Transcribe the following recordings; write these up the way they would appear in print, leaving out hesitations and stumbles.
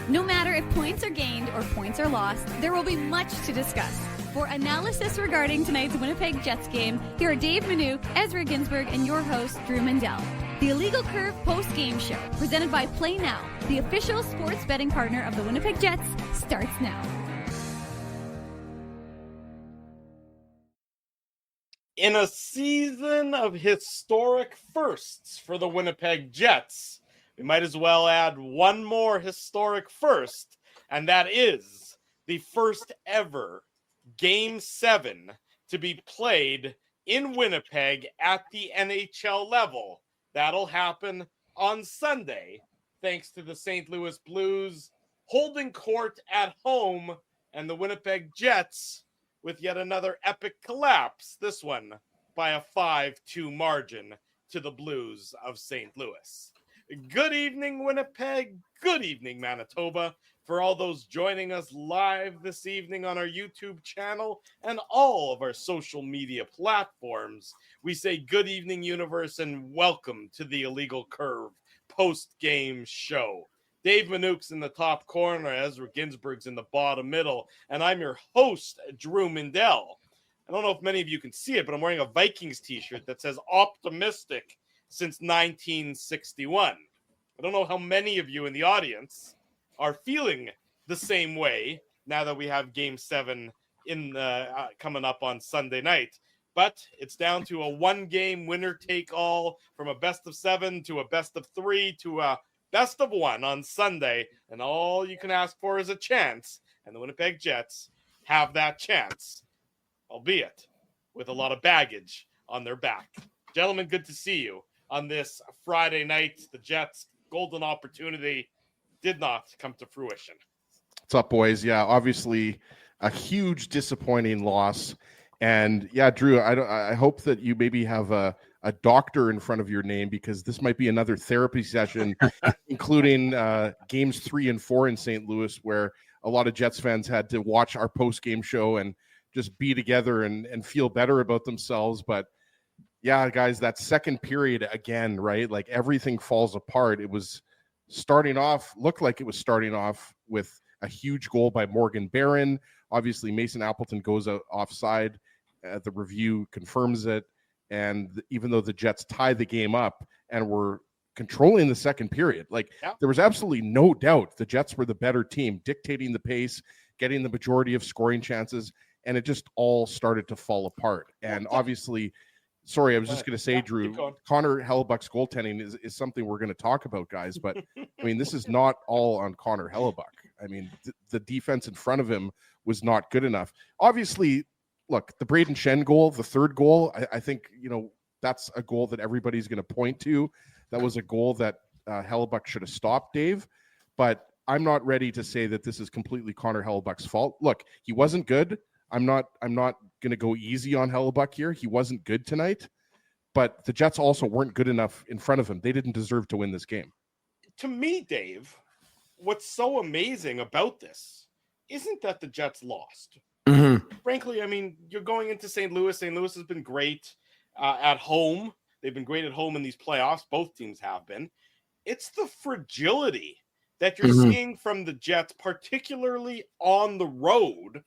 No matter if points are gained or points are lost, there will be much to discuss. For analysis regarding tonight's Winnipeg Jets game, here are Dave Manouk, Ezra Ginsburg, and your host, Drew Mandel. The Illegal Curve post-game show, presented by Play Now, the official sports betting partner of the Winnipeg Jets, starts now. In a season of historic firsts for the Winnipeg Jets, we might as well add one more historic first, and that is the first ever Game 7 to be played in Winnipeg at the NHL level. That'll happen on Sunday, thanks to the St. Louis Blues holding court at home and the Winnipeg Jets with yet another epic collapse, this one by a 5-2 margin to the Blues of St. Louis. Good evening, Winnipeg. Good evening, Manitoba. For all those joining us live this evening on our YouTube channel and all of our social media platforms, we say good evening, universe, and welcome to the Illegal Curve post-game show. Dave Manouk's in the top corner, Ezra Ginsburg's in the bottom middle, and I'm your host, Drew Mandel. I don't know if many of you can see it, but I'm wearing a Vikings t-shirt that says optimistic since 1961. I don't know how many of you in the audience are feeling the same way now that we have Game 7 coming up on Sunday night. But it's down to a one-game winner-take-all, from a best-of-7 to a best-of-3 to a best-of-1 on Sunday. And all you can ask for is a chance. And the Winnipeg Jets have that chance, albeit with a lot of baggage on their back. Gentlemen, good to see you on this Friday night. The Jets' golden opportunity did not come to fruition. What's up, boys? Yeah, obviously a huge disappointing loss. And yeah, Drew, I hope that you maybe have a doctor in front of your name, because this might be another therapy session, including games 3 and 4 in St. Louis, where a lot of Jets fans had to watch our post-game show and just be together and feel better about themselves. But yeah, guys, that second period again, right? Like everything falls apart. It was looked like it was starting off with a huge goal by Morgan Barron. Obviously, Mason Appleton goes out offside. The review confirms it. And even though the Jets tied the game up and were controlling the second period, there was absolutely no doubt the Jets were the better team, dictating the pace, getting the majority of scoring chances, and it just all started to fall apart. And obviously, sorry, I was just going to say, Drew, Connor Hellebuck's goaltending is something we're going to talk about, guys. But, I mean, this is not all on Connor Hellebuck. I mean, the defense in front of him was not good enough. Obviously, look, the Braden Shen goal, the third goal, I think, that's a goal that everybody's going to point to. That was a goal that Hellebuck should have stopped, Dave. But I'm not ready to say that this is completely Connor Hellebuck's fault. Look, he wasn't good. I'm not going to go easy on Hellebuck here. He wasn't good tonight, but the Jets also weren't good enough in front of him. They didn't deserve to win this game. To me, Dave, what's so amazing about this isn't that the Jets lost. Mm-hmm. Frankly, I mean, you're going into St. Louis. St. Louis has been great at home. They've been great at home in these playoffs. Both teams have been. It's the fragility that you're seeing from the Jets, particularly on the road,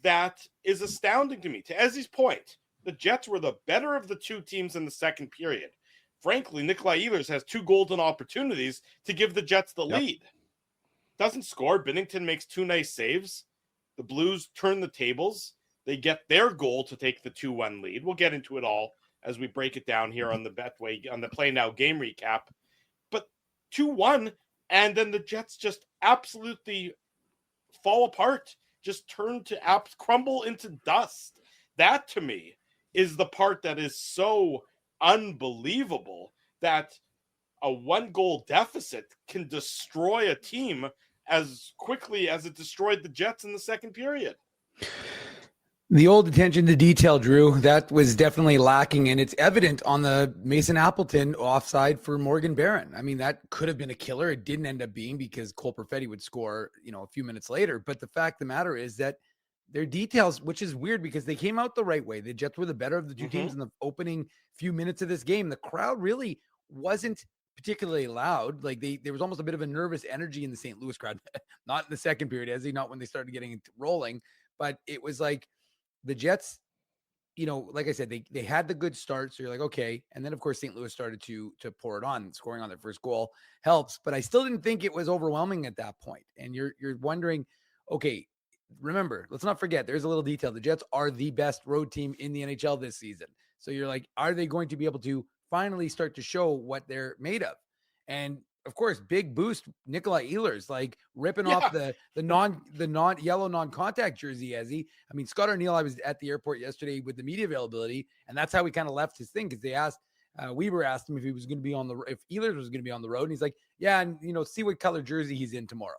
that is astounding to me. To Ezzy's point, the Jets were the better of the two teams in the second period. Frankly, Nikolai Ehlers has 2 golden opportunities to give the Jets the lead. Doesn't score. Binnington makes 2 nice saves. The Blues turn the tables. They get their goal to take the 2-1 lead. We'll get into it all as we break it down here on the Betway, on the Play Now game recap. But 2-1, and then the Jets just absolutely fall apart. Just turn to crumble into dust. That, to me, is the part that is so unbelievable, that a 1-goal deficit can destroy a team as quickly as it destroyed the Jets in the second period. The old attention to detail, Drew, that was definitely lacking, and it's evident on the Mason Appleton offside for Morgan Barron. I mean, that could have been a killer. It didn't end up being, because Cole Perfetti would score, a few minutes later. But the fact of the matter is that their details, which is weird because they came out the right way. The Jets were the better of the two teams in the opening few minutes of this game. The crowd really wasn't particularly loud. Like there was almost a bit of a nervous energy in the St. Louis crowd, not in the second period, not when they started getting it rolling, but it was like the Jets, like I said, they had the good start. So you're like, okay. And then of course, St. Louis started to pour it on. Scoring on their first goal helps, but I still didn't think it was overwhelming at that point. And you're wondering, okay, remember, let's not forget, there's a little detail. The Jets are the best road team in the NHL this season. So you're like, are they going to be able to finally start to show what they're made of? And of course, big boost, Nikolai Ehlers, like ripping off the non-yellow non-contact jersey. I mean, Scott Arniel, I was at the airport yesterday with the media availability, and that's how he kind of left his thing, because they asked, Weber asked him if he was going to be if Ehlers was going to be on the road, and he's like, yeah, and see what color jersey he's in tomorrow.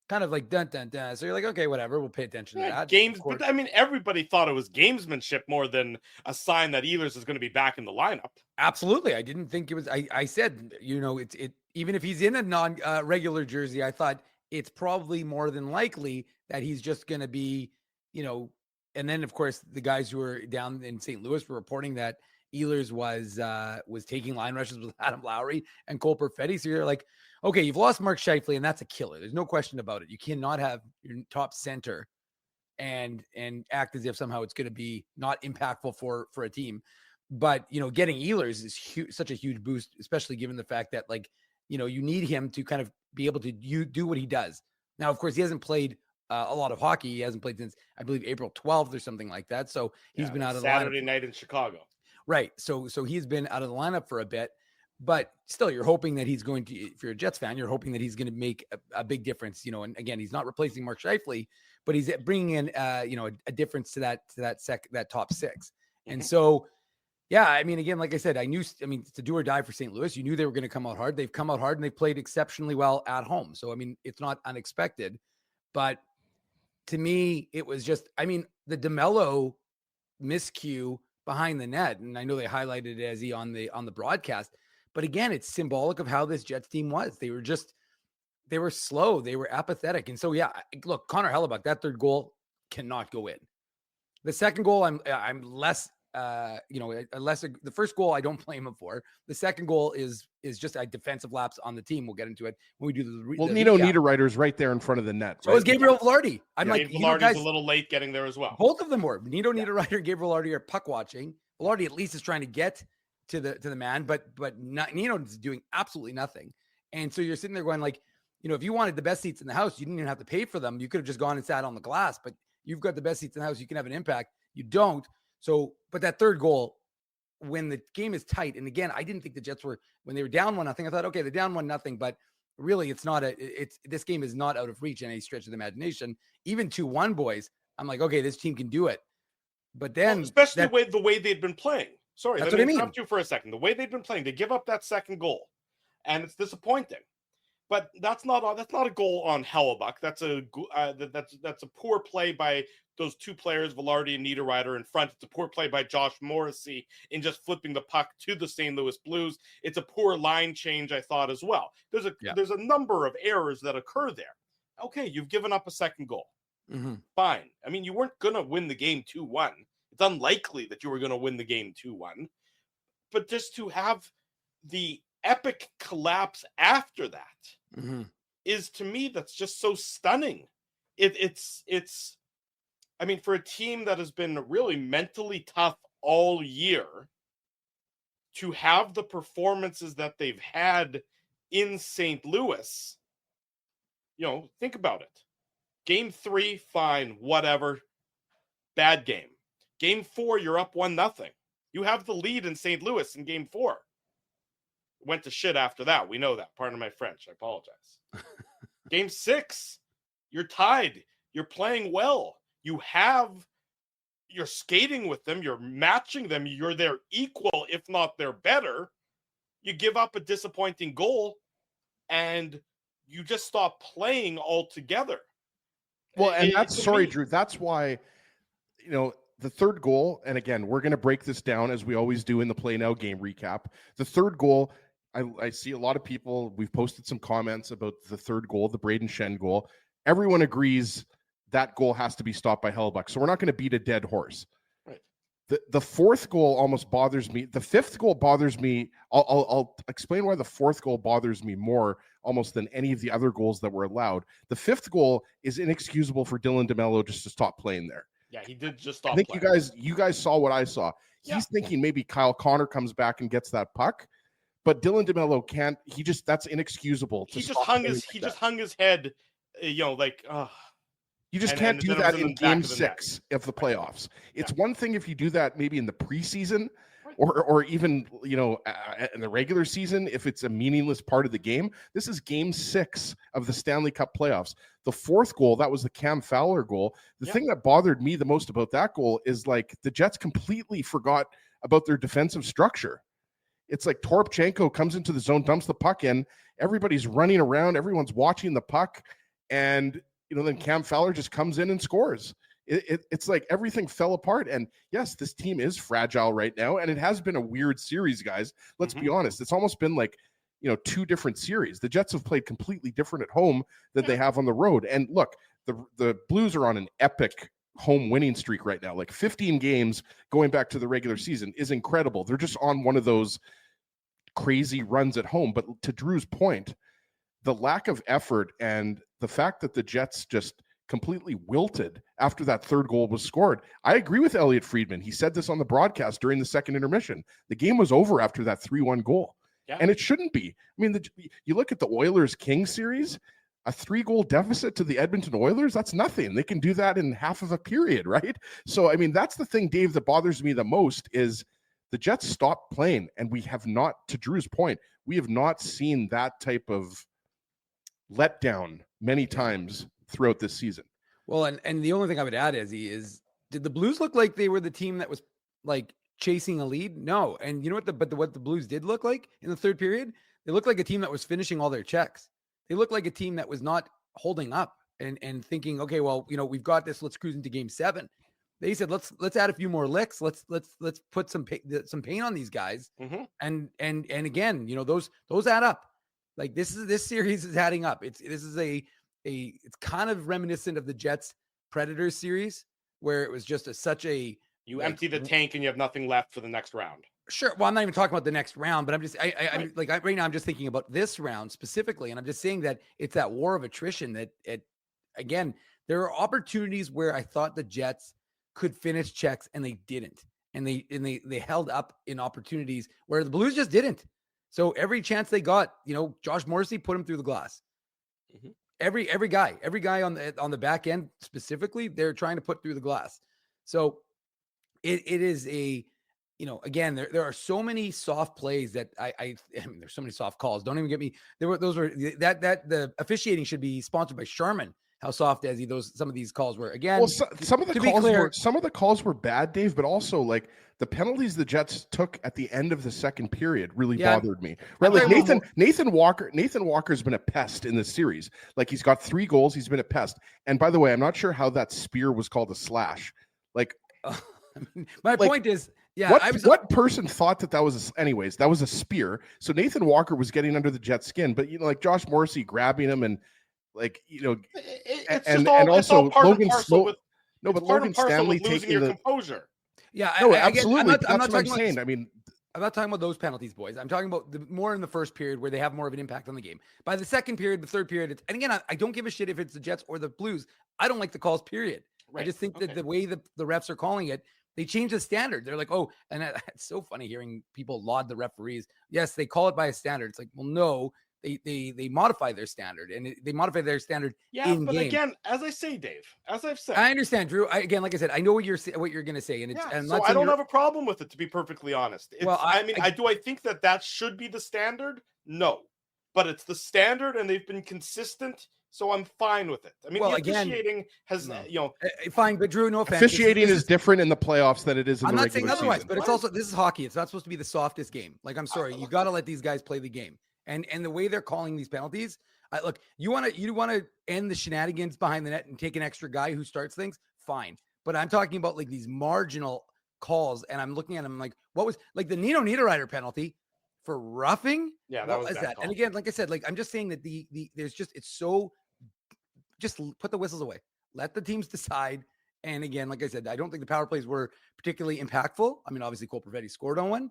Kind of like dun dun dun. So you're like, okay, whatever, we'll pay attention to that. Games, but I mean, everybody thought it was gamesmanship more than a sign that Ehlers is going to be back in the lineup. Absolutely, I didn't think it was. I said, it even if he's in a non-regular jersey, I thought it's probably more than likely that he's just going to be, And then of course the guys who were down in St. Louis were reporting that Ehlers was taking line rushes with Adam Lowry and Cole Perfetti. So you're like, okay, you've lost Mark Scheifele, and that's a killer. There's no question about it. You cannot have your top center and act as if somehow it's going to be not impactful for a team. But, getting Ehlers is such a huge boost, especially given the fact that, you need him to kind of be able to do what he does. Now, of course, he hasn't played a lot of hockey. He hasn't played since, I believe, April 12th or something like that. So he's been out of the lineup. Saturday night in Chicago. Right. So he's been out of the lineup for a bit, but still you're hoping that he's going to, if you're a Jets fan, you're hoping that he's going to make a big difference, and again, he's not replacing Mark Scheifele, but he's bringing in, a difference to that top six. Mm-hmm. And so, yeah, I mean, again, like I said, it's a do or die for St. Louis. You knew they were going to come out hard. They've come out hard and they've played exceptionally well at home. So, I mean, it's not unexpected, but to me, it was just, the DeMello miscue behind the net. And I know they highlighted it as on the broadcast, but again, it's symbolic of how this Jets team was. They were slow. They were apathetic. And so, yeah, look, Connor Hellebuck, that third goal cannot go in. The second goal, I'm less, the first goal I don't blame him for. The second goal is just a defensive lapse on the team. We'll get into it when we do the Nino Niederreiter's right there in front of the net. So is Gabriel Velarde. Velarde's a little late getting there as well. Both of them were. Niederreiter and Gabriel Velarde are puck watching. Velarde at least is trying to get to the man, but Nino is doing absolutely nothing. And so you're sitting there going like, if you wanted the best seats in the house, you didn't even have to pay for them. You could have just gone and sat on the glass, but you've got the best seats in the house. You can have an impact. You don't. So, but that third goal, when the game is tight, and again, I didn't think the Jets were, when they were down 1-0, I thought, okay, they're down 1-0, but really this game is not out of reach in any stretch of the imagination. Even 2-1, boys, I'm like, okay, this team can do it. But then, especially the way they'd been playing. Sorry, that's what I mean. Interrupt you for a second. The way they've been playing, they give up that second goal, and it's disappointing. But that's not a goal on Hellebuck. That's a poor play by those two players, Velarde and Niederreiter in front. It's a poor play by Josh Morrissey in just flipping the puck to the St. Louis Blues. It's a poor line change, I thought, as well. There's a number of errors that occur there. Okay, you've given up a second goal. Mm-hmm. Fine. I mean, you weren't going to win the game 2-1. It's unlikely that you were going to win the game 2-1. But just to have the epic collapse after that is, to me, that's just so stunning. It's I mean, for a team that has been really mentally tough all year, to have the performances that they've had in St. Louis, think about it. Game 3, fine, whatever. Bad game. Game 4, you're up 1-0. You have the lead in St. Louis in game 4. Went to shit after that. We know that. Pardon my French. I apologize. Game 6, you're tied. You're playing well. You're skating with them. You're matching them. You're their equal, if not their better. You give up a disappointing goal, and you just stop playing altogether. Well, and Drew, that's why, the third goal, and again, we're going to break this down as we always do in the Play Now game recap. The third goal, I see a lot of people, we've posted some comments about the third goal, the Braden Shen goal. Everyone agrees that goal has to be stopped by Hellebuck. So we're not going to beat a dead horse. Right. The fourth goal almost bothers me. The fifth goal bothers me. I'll explain why the fourth goal bothers me more almost than any of the other goals that were allowed. The fifth goal is inexcusable for Dylan DeMello just to stop playing there. Yeah, he did just stop. I think playing. you guys saw what I saw. He's thinking maybe Kyle Connor comes back and gets that puck, but Dylan DeMello can't. That's inexcusable. He just hung his head. You just can't do that in game 6 of the playoffs. It's one thing if you do that maybe in the preseason or even, in the regular season, if it's a meaningless part of the game. This is game 6 of the Stanley Cup playoffs. The fourth goal, that was the Cam Fowler goal. The thing that bothered me the most about that goal is like the Jets completely forgot about their defensive structure. It's like Toropchenko comes into the zone, dumps the puck in. Everybody's running around. Everyone's watching the puck. And then Cam Fowler just comes in and scores. It's like everything fell apart. And yes, this team is fragile right now. And it has been a weird series, guys. Let's be honest. It's almost been like, 2 different series. The Jets have played completely different at home than they have on the road. And look, the Blues are on an epic home winning streak right now. Like 15 games going back to the regular season is incredible. They're just on one of those crazy runs at home. But to Drew's point, the lack of effort and the fact that the Jets just completely wilted after that third goal was scored. I agree with Elliot Friedman. He said this on the broadcast during the second intermission. The game was over after that 3-1 goal. Yeah. And it shouldn't be. I mean, you look at the Oilers-Kings series, a 3-goal deficit to the Edmonton Oilers, that's nothing. They can do that in half of a period, right? So, I mean, that's the thing, Dave, that bothers me the most is the Jets stopped playing, and we have not, to Drew's point, we have not seen that type of letdown many times throughout this season. Well, and the only thing I would add is did the Blues look like they were the team that was like chasing a lead? No. And you know what the Blues did look like in the third period? They looked like a team that was finishing all their checks. They looked like a team that was not holding up and thinking, okay, well, we've got this. Let's cruise into game 7. They said, let's add a few more licks. Let's put some paint on these guys. Mm-hmm. And again, those add up. Like this series is adding up. It's kind of reminiscent of the Jets Predators series where it was just you empty the tank and you have nothing left for the next round. Sure. Well, I'm not even talking about the next round, but I'm just right now I'm just thinking about this round specifically, and I'm just saying that it's that war of attrition that again, there are opportunities where I thought the Jets could finish checks and they didn't, and they held up in opportunities where the Blues just didn't. So every chance they got, Josh Morrissey put him through the glass. Mm-hmm. Every guy on the back end specifically, they're trying to put through the glass. So it is again, there are so many soft plays that I mean, there's so many soft calls. Don't even get me. The officiating should be sponsored by Charmin. How soft as some of these calls were. Again, well, some of the calls were bad, Dave, but also like the penalties the Jets took at the end of the second period really bothered me. Right, like Nathan Walker's been a pest in this series. Like he's got 3 goals, he's been a pest. And by the way, I'm not sure how that spear was called a slash. Like, point is, what person thought that was anyways? That was a spear. So Nathan Walker was getting under the Jets' skin, but like Josh Morrissey grabbing him and. Like, and also Logan Logan Stanley taking your composure. Yeah, no, absolutely. I'm not talking saying. I mean, I'm not talking about those penalties, boys. I'm talking about more in the first period where they have more of an impact on the game. By the second period, the third period, and again, I don't give a shit if it's the Jets or the Blues. I don't like the calls, period. Right. I just think that the way the refs are calling it, they change the standard. They're like, oh, and it's so funny hearing people laud the referees. Yes, they call it by a standard. It's like, well, no. They modify their standard, and they modify their standard. Yeah, but game. Again, as I say, Dave, as I've said, I understand, Drew. Like I said, I know what you're going to say, and it's. Yeah, so I don't have a problem with it, to be perfectly honest. I think that should be the standard. No, but it's the standard, and they've been consistent, so I'm fine with it. I mean, the officiating has, fine, but Drew, no offense. Officiating is different in the playoffs than it is in the regular season. I'm not saying otherwise, but it's also this is hockey. It's not supposed to be the softest game. Like, I'm sorry, you got to let these guys play the game. And the way they're calling these penalties, look, you want to end the shenanigans behind the net and take an extra guy who starts things, fine. But I'm talking about like these marginal calls, and I'm looking at them like, what was like the Nino Niederreiter penalty for roughing? Yeah, that was that. And again, like I said, like I'm just saying that just put the whistles away, let the teams decide, And again, like I said, I don't think the power plays were particularly impactful. I mean, obviously Cole Perfetti scored on one,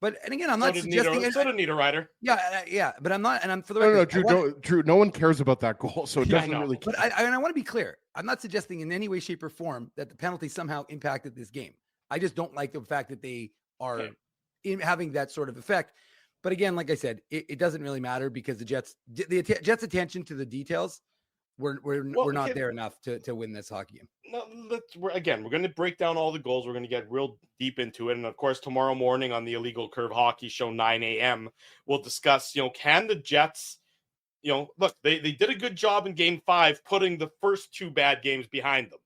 but and again, I'm not suggesting so did Niederreiter. Yeah, but I'm not, and I'm for the No, record, Drew, no one cares about that goal, so it Yeah, I doesn't know. really. But I want to be clear. I'm not suggesting in any way, shape, or form that the penalty somehow impacted this game. I just don't like the fact that they are having that sort of effect. But again, like I said, it doesn't really matter because the Jets' attention to the details we're not there enough to win this hockey game. No, we're going to break down all the goals. We're going to get real deep into it. And of course, tomorrow morning on the Illegal Curve Hockey Show, 9 a.m., we'll discuss, can the Jets, look, they did a good job in Game 5 putting the first two bad games behind them.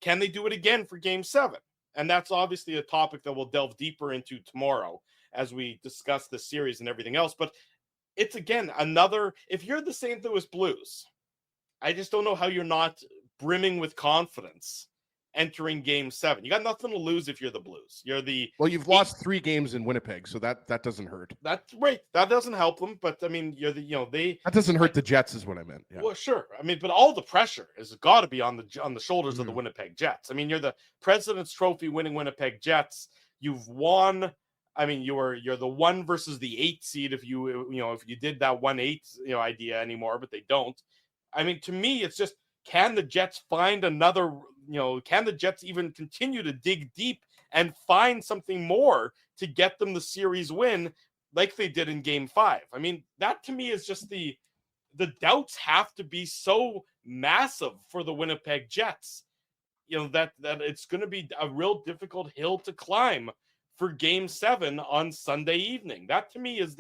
Can they do it again for Game 7? And that's obviously a topic that we'll delve deeper into tomorrow as we discuss the series and everything else. But it's, again, if you're the St. Louis Blues, I just don't know how you're not brimming with confidence entering Game 7. You got nothing to lose if you're the Blues. You've lost 3 games in Winnipeg, so that doesn't hurt. That's right. That doesn't help them. But I mean, that doesn't hurt the Jets, is what I meant. Yeah. Well, sure. I mean, but all the pressure has got to be on the shoulders of the Winnipeg Jets. I mean, you're the President's Trophy winning Winnipeg Jets. You've won. I mean, you're the 1 versus the 8 seed if you did that 1-8 idea anymore, but they don't. I mean, to me, it's just, can the Jets find another, can the Jets even continue to dig deep and find something more to get them the series win like they did in Game 5? I mean, that to me is just the doubts have to be so massive for the Winnipeg Jets, that it's going to be a real difficult hill to climb for Game 7 on Sunday evening. That to me is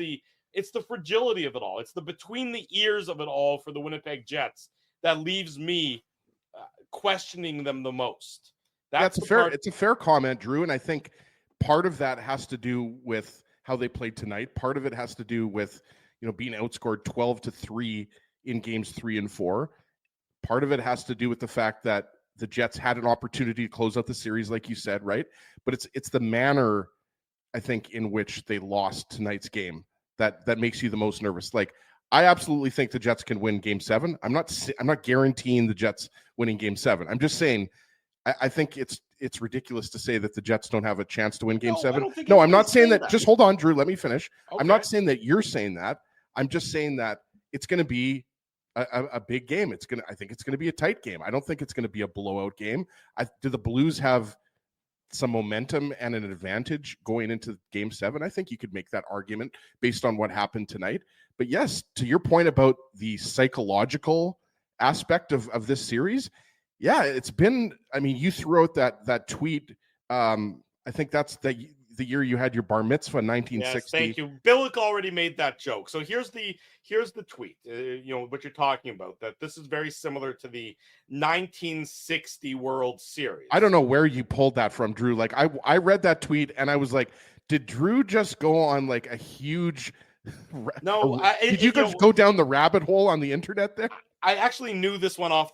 it's the fragility of it all. It's the between the ears of it all for the Winnipeg Jets that leaves me questioning them the most. It's a fair comment, Drew. And I think part of that has to do with how they played tonight. Part of it has to do with, being outscored 12-3 in games 3 and 4. Part of it has to do with the fact that the Jets had an opportunity to close out the series, like you said, right? But it's the manner, I think, in which they lost tonight's game that makes you the most nervous. Like, I absolutely think the Jets can win Game 7. I'm not guaranteeing the Jets winning Game 7. I'm just saying I think it's ridiculous to say that the Jets don't have a chance to win Game 7. No, I'm not saying that. Just hold on, Drew. Let me finish. Okay. I'm not saying that you're saying that. I'm just saying that it's going to be a big game. I think it's going to be a tight game. I don't think it's going to be a blowout game. Do the Blues have some momentum and an advantage going into Game 7? I think you could make that argument based on what happened tonight. But yes, to your point about the psychological aspect of this series, yeah, it's been, I mean, you threw out that tweet. I think that's the year you had your bar mitzvah, 1960. Yes, thank you. Billick already made that joke. So here's the tweet, what you're talking about, that this is very similar to the 1960 World Series. I don't know where you pulled that from, Drew. Like, I read that tweet and I was like, did Drew just go on like a huge... No, did you go down the rabbit hole on the internet there? I actually knew this one off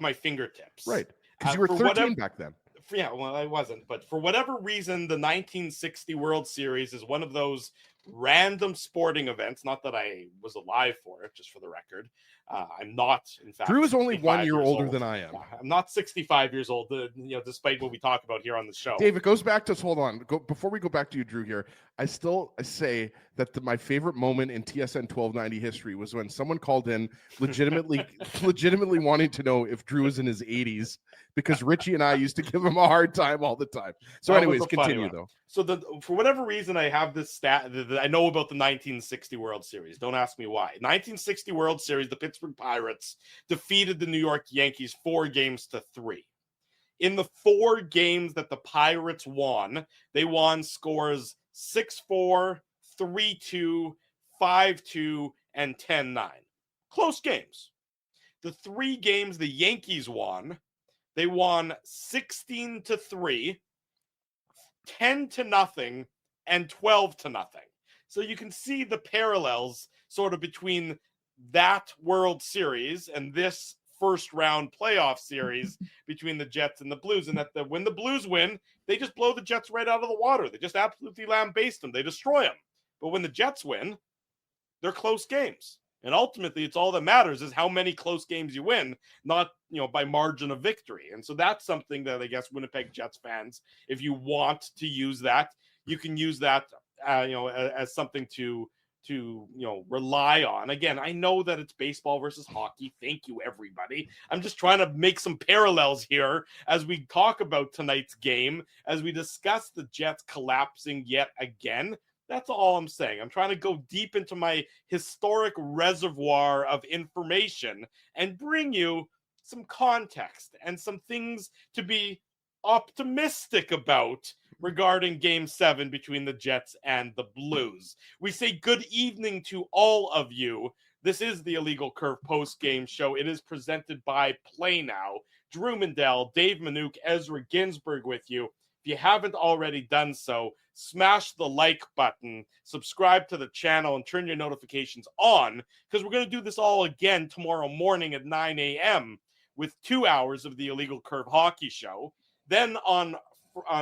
my fingertips. Right, because you were 13 back then. Yeah, well, I wasn't. But for whatever reason, the 1960 World Series is one of those random sporting events. Not that I was alive for it, just for the record. I'm not, in fact. Drew is only 1 year older than I am. I'm not 65 years old, despite what we talk about here on the show. Dave, it goes back to, hold on. Before we go back to you, Drew, here, I still say that my favorite moment in TSN 1290 history was when someone called in legitimately wanting to know if Drew was in his 80s, because Richie and I used to give him a hard time all the time. So anyways, continue though. So for whatever reason, I have this stat that I know about the 1960 World Series. Don't ask me why. 1960 World Series, the Pittsburgh Pirates defeated the New York Yankees 4-3. In the 4 games that the Pirates won, they won scores 6-4, 3-2, 5-2, and 10-9. Close games. The 3 games the Yankees won, they won 16-3, 10-0, and 12-0. So you can see the parallels sort of between that World Series and this first round playoff series between the Jets and the Blues, and that when the Blues win, they just blow the Jets right out of the water. They just absolutely lambaste them. They destroy them. But when the Jets win, they're close games. And ultimately, it's all that matters is how many close games you win, not, by margin of victory. And so that's something that I guess Winnipeg Jets fans, if you want to use that, you can use that, as something to rely on. Again, I know that it's baseball versus hockey. Thank you, everybody. I'm just trying to make some parallels here as we talk about tonight's game, as we discuss the Jets collapsing yet again. That's all I'm saying. I'm trying to go deep into my historic reservoir of information and bring you some context and some things to be optimistic about regarding Game 7 between the Jets and the Blues. We say good evening to all of you. This is the Illegal Curve post-game show. It is presented by Play Now. Drew Mandel, Dave Manouk, Ezra Ginsburg with you. If you haven't already done so, smash the like button, subscribe to the channel, and turn your notifications on, because we're going to do this all again tomorrow morning at 9 a.m. with 2 hours of the Illegal Curve Hockey Show. Then on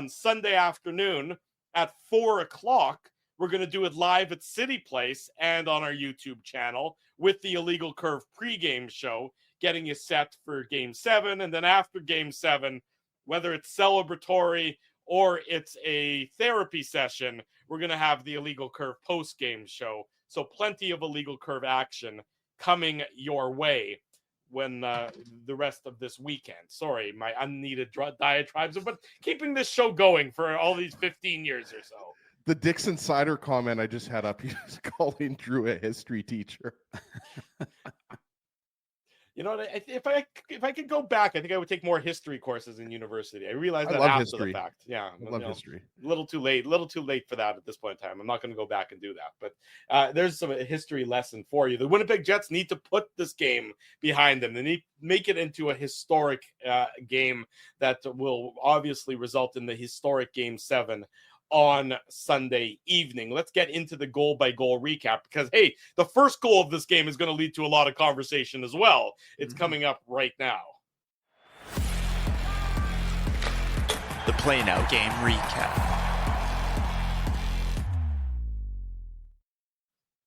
Sunday afternoon at 4 o'clock, we're going to do it live at City Place and on our YouTube channel with the Illegal Curve pregame show, getting you set for Game 7. And then after Game 7, whether it's celebratory or it's a therapy session, we're going to have the Illegal Curve post-game show. So plenty of Illegal Curve action coming your way when the rest of this weekend. Sorry, my unneeded diatribes, but keeping this show going for all these 15 years or so. The Dixon Cider comment I just had up, he was calling Drew a history teacher. If I could go back, I think I would take more history courses in university. I realized that love after history. the fact. Yeah, I love history. A little too late for that at this point in time. I'm not going to go back and do that. But there's some history lesson for you. The Winnipeg Jets need to put this game behind them. They need to make it into a historic game that will obviously result in the historic Game 7 on Sunday evening. Let's get into the goal-by-goal recap because, hey, the first goal of this game is going to lead to a lot of conversation as well. It's coming up right now. The Play Now game recap.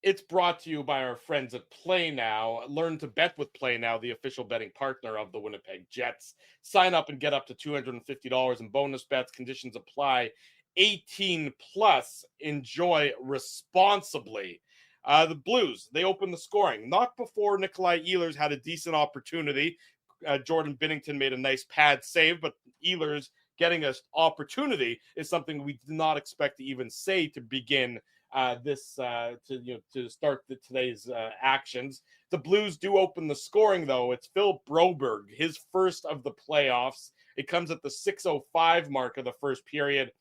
It's brought to you by our friends at Play Now. Learn to bet with Play Now, the official betting partner of the Winnipeg Jets. Sign up and get up to $250 in bonus bets. Conditions apply. 18 plus. Enjoy responsibly. The Blues, they opened the scoring. Not before Nikolai Ehlers had a decent opportunity. Jordan Binnington made a nice pad save, but Ehlers getting an opportunity is something we did not expect to even say to begin to start today's actions. The Blues do open the scoring, though. It's Phil Broberg, his first of the playoffs. It comes at the 6:05 mark of the first period.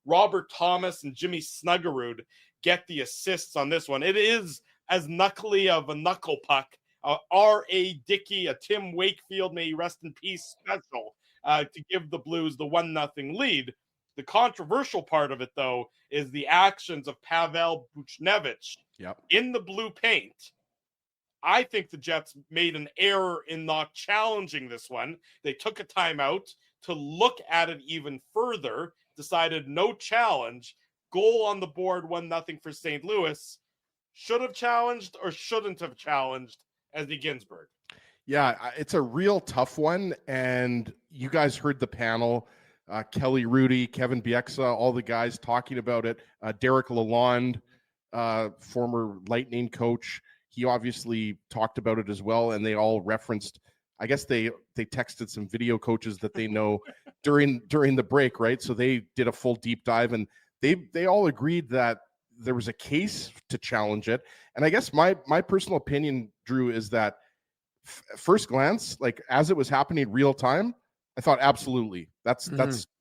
Robert Thomas and Jimmy Snuggerud get the assists on this one. It is as knuckly of a knuckle puck. R.A. Dickey, a Tim Wakefield, may he rest in peace, special to give the Blues the 1-0 lead. The controversial part of it, though, is the actions of Pavel Buchnevich in the blue paint. I think the Jets made an error in not challenging this one. They took a timeout to look at it even further, decided no challenge, goal on the board, 1-0 for St. Louis. Should have challenged or shouldn't have challenged, as the Ginsburg. Yeah, it's a real tough one. And you guys heard the panel, Kelly Rudy, Kevin Bieksa, all the guys talking about it. Derek Lalonde, former Lightning coach, he obviously talked about it as well. And they all referenced, I guess they texted some video coaches that they know during the break, right? So they did a full deep dive, and they all agreed that there was a case to challenge it. And I guess my personal opinion, Drew, is that first glance, like as it was happening real time, I thought absolutely that's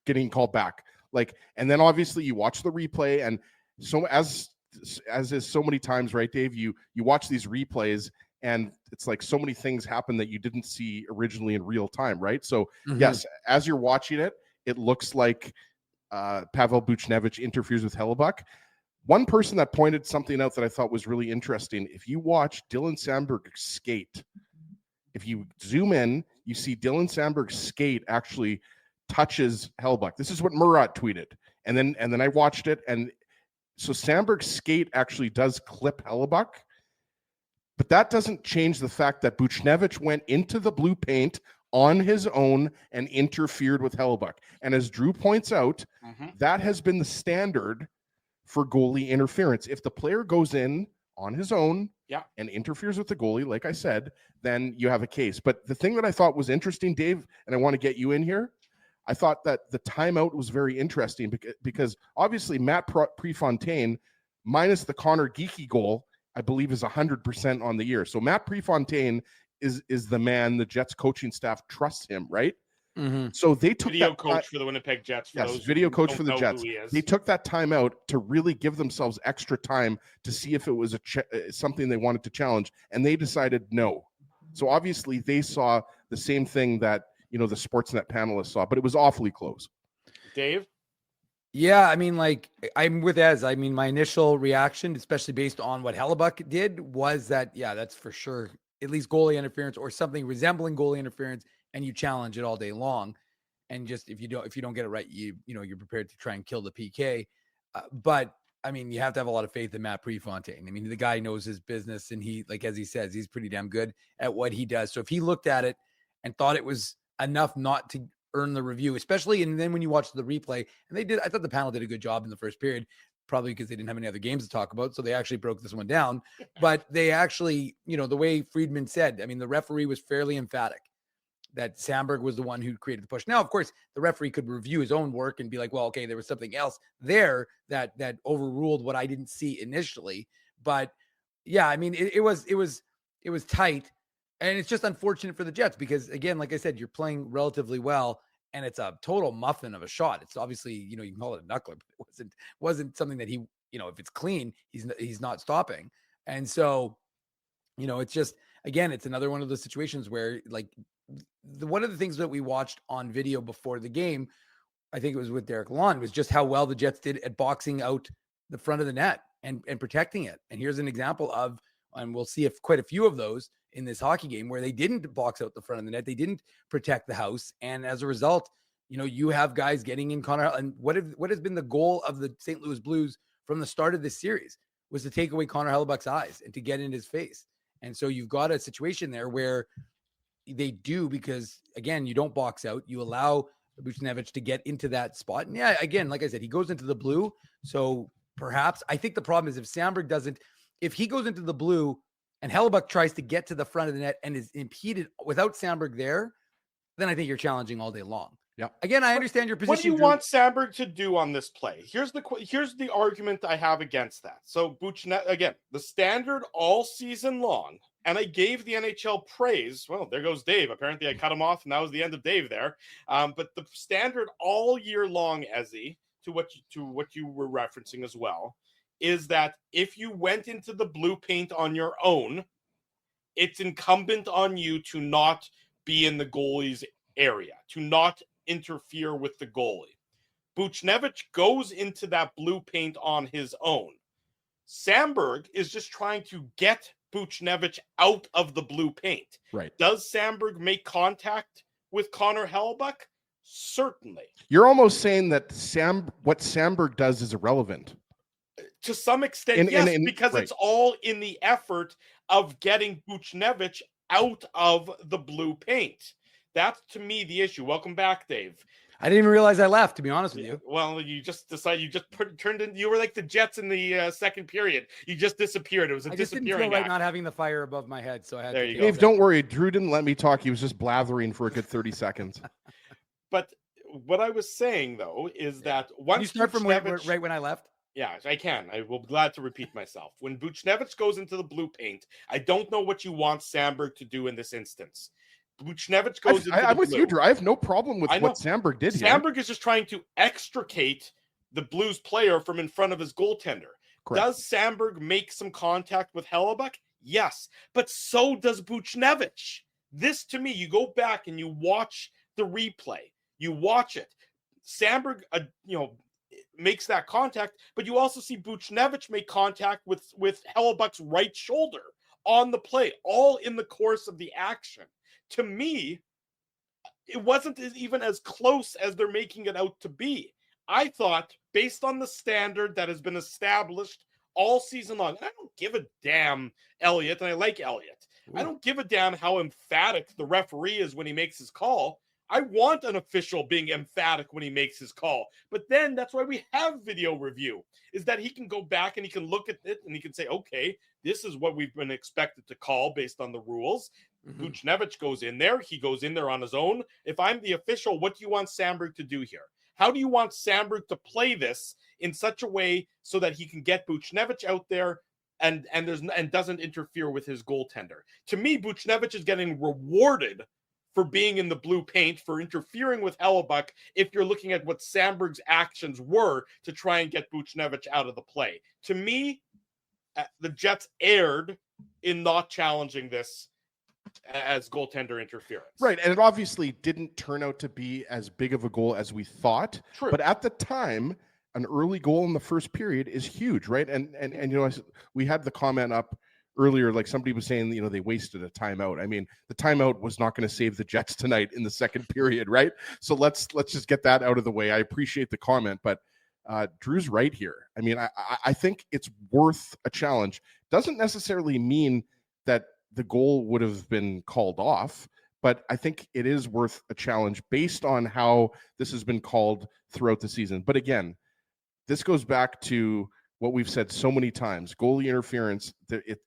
getting called back. Like, and then obviously you watch the replay, and so as is so many times, right, Dave? You watch these replays, and it's like so many things happen that you didn't see originally in real time, right? So yes, as you're watching it, it looks like Pavel Buchnevich interferes with Hellebuck. One person that pointed something out that I thought was really interesting, if you watch Dylan Sandberg skate, if you zoom in, you see Dylan Sandberg's skate actually touches Hellebuck. This is what Murat tweeted. And then I watched it, and so Sandberg's skate actually does clip Hellebuck. But that doesn't change the fact that Buchnevich went into the blue paint on his own and interfered with Hellebuck. And as Drew points out, that has been the standard for goalie interference. If the player goes in on his own and interferes with the goalie, like I said, then you have a case. But the thing that I thought was interesting, Dave, and I want to get you in here, I thought that the timeout was very interesting because obviously Matt Prefontaine, minus the Connor Geekie goal, I believe is 100% on the year. So Matt Prefontaine is the man. The Jets coaching staff trusts him, right? Mm-hmm. So they took video coach for the Winnipeg Jets. Yes, video coach for the Jets. They took that time out to really give themselves extra time to see if it was something they wanted to challenge, and they decided no. So obviously they saw the same thing that the Sportsnet panelists saw, but it was awfully close. Dave? Yeah, I mean, like, I'm with Ez. I mean, my initial reaction, especially based on what Hellebuck did, was that, yeah, that's for sure at least goalie interference or something resembling goalie interference, and you challenge it all day long. And just if you don't get it right, you're prepared to try and kill the PK. But I mean, you have to have a lot of faith in Matt Prefontaine. I mean, the guy knows his business, and he, like, as he says, he's pretty damn good at what he does. So if he looked at it and thought it was enough not to earn the review, especially, and then when you watch the replay, and I thought the panel did a good job in the first period, probably because they didn't have any other games to talk about. So they actually broke this one down, but they actually, the way Friedman said, I mean, the referee was fairly emphatic that Sandberg was the one who created the push. Now, of course, the referee could review his own work and be like, well, okay, there was something else there that overruled what I didn't see initially. But yeah, I mean, it was tight, and it's just unfortunate for the Jets because, again, like I said, you're playing relatively well, and it's a total muffin of a shot. It's obviously, you can call it a knuckler, but it wasn't something that he, if it's clean, he's not stopping. And so, it's just, again, it's another one of those situations where, like, one of the things that we watched on video before the game, I think it was with Derek Lawn, was just how well the Jets did at boxing out the front of the net and protecting it. And here's an example of, and we'll see if quite a few of those in this hockey game where they didn't box out the front of the net. They didn't protect the house. And as a result, you have guys getting in Connor. And what has been the goal of the St. Louis Blues from the start of this series was to take away Connor Hellebuck's eyes and to get in his face. And so you've got a situation there where they do, because again, you don't box out, you allow Buchnevich to get into that spot. And yeah, again, like I said, he goes into the blue. So perhaps, I think the problem is if he goes into the blue and Hellebuck tries to get to the front of the net and is impeded without Sandberg there, then I think you're challenging all day long. Yeah. Again, I understand your position. What do you want Sandberg to do on this play? Here's the argument I have against that. So Buchnevich, again, the standard all season long, and I gave the NHL praise. Well, there goes Dave. Apparently I cut him off, and that was the end of Dave there. But the standard all year long, Ezzy, to what you were referencing as well, is that if you went into the blue paint on your own, it's incumbent on you to not be in the goalie's area, to not interfere with the goalie. Buchnevich goes into that blue paint on his own. Sandberg is just trying to get Buchnevich out of the blue paint. Right. Does Sandberg make contact with Connor Hellebuck? Certainly. You're almost saying that what Sandberg does is irrelevant. To some extent, yes, because it's all in the effort of getting Buchnevich out of the blue paint. That's, to me, the issue. Welcome back, Dave. I didn't even realize I left, to be honest with you. Well, you just decided turned in. You were like the Jets in the second period. You just disappeared. It was a disappearing didn't feel right act. not having the fire above my head, so I had There to. you go. Dave, don't worry. Drew didn't let me talk. He was just blathering for a good 30 seconds. But what I was saying, though, is that once Can you start from right when I left? Yeah, I can. I will be glad to repeat myself. When Buchnevich goes into the blue paint, I don't know what you want Sandberg to do in this instance. Buchnevich goes into I'm the with blue. you, Drew. I have no problem with what Sandberg did here. Sandberg is just trying to extricate the Blues player from in front of his goaltender. Correct. Does Sandberg make some contact with Hellebuck? Yes, but so does Buchnevich. This, to me, you go back and you watch the replay. You watch it. Sandberg, makes that contact, but you also see Buchnevich make contact with Hellebuck's right shoulder on the play, all in the course of the action. To me, it wasn't even as close as they're making it out to be. I thought, based on the standard that has been established all season long. And I don't give a damn, Elliott, and I like Elliott. I don't give a damn how emphatic the referee is when he makes his call. I want an official being emphatic when he makes his call. But then that's why we have video review, is that he can go back and he can look at it and he can say, okay, this is what we've been expected to call based on the rules. Buchnevich goes in there. He goes in there on his own. If I'm the official, what do you want Sandberg to do here? How do you want Sandberg to play this in such a way so that he can get Buchnevich out there and doesn't interfere with his goaltender? To me, Buchnevich is getting rewarded for being in the blue paint, for interfering with Hellebuck, if you're looking at what Sandberg's actions were to try and get Buchnevich out of the play. To me, the Jets erred in not challenging this as goaltender interference. Right, and it obviously didn't turn out to be as big of a goal as we thought. True. But at the time, an early goal in the first period is huge, right? And you know, we had the comment up earlier, like somebody was saying, you know, they wasted a timeout. I mean, the timeout was not going to save the Jets tonight in the second period, right? So let's just get that out of the way. I appreciate the comment, but Drew's right here. I mean, I think it's worth a challenge. Doesn't necessarily mean that the goal would have been called off, but I think it is worth a challenge based on how this has been called throughout the season. But again, this goes back to what we've said so many times: goalie interference.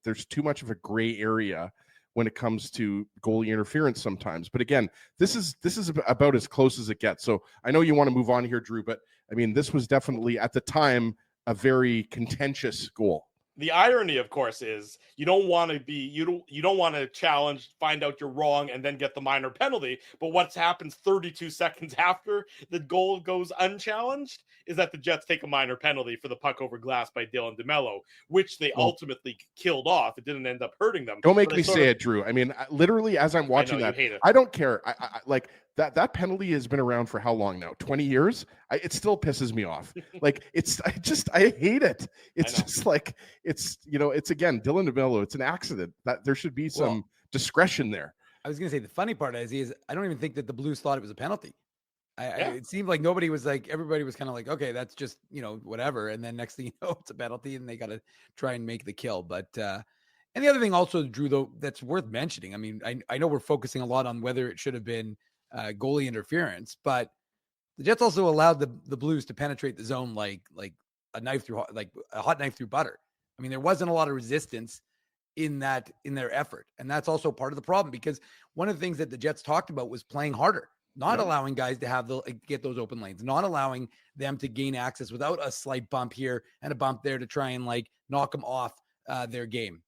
There's too much of a gray area when it comes to goalie interference sometimes. But again, this is about as close as it gets. So I know you want to move on here, Drew, but I mean, this was definitely at the time a very contentious goal. The irony, of course, is you don't want to challenge, find out you're wrong, and then get the minor penalty. But what happens 32 seconds after the goal goes unchallenged is that the Jets take a minor penalty for the puck over glass by Dylan DeMello, which they ultimately killed off. It didn't end up hurting them. Don't make me say it, Drew. I mean, literally, as I'm watching that, I don't care. I like that penalty has been around for how long now? 20 years? It still pisses me off. Like I hate it. It's just like, it's, you know, it's again, Dylan DeMello, it's an accident. That there should be some discretion there. I was going to say, the funny part is I don't even think that the Blues thought it was a penalty. It seemed like nobody was like, everybody was kind of like, okay, that's just, you know, whatever. And then next thing you know, it's a penalty and they got to try and make the kill. But, and the other thing also, Drew, though, that's worth mentioning. I mean, I know we're focusing a lot on whether it should have been goalie interference, but the Jets also allowed the Blues to penetrate the zone like a knife through, like a hot knife through butter. I mean, there wasn't a lot of resistance in their effort. And that's also part of the problem, because one of the things that the Jets talked about was playing harder, not allowing guys to have get those open lanes, not allowing them to gain access without a slight bump here and a bump there to try and like knock them off their game.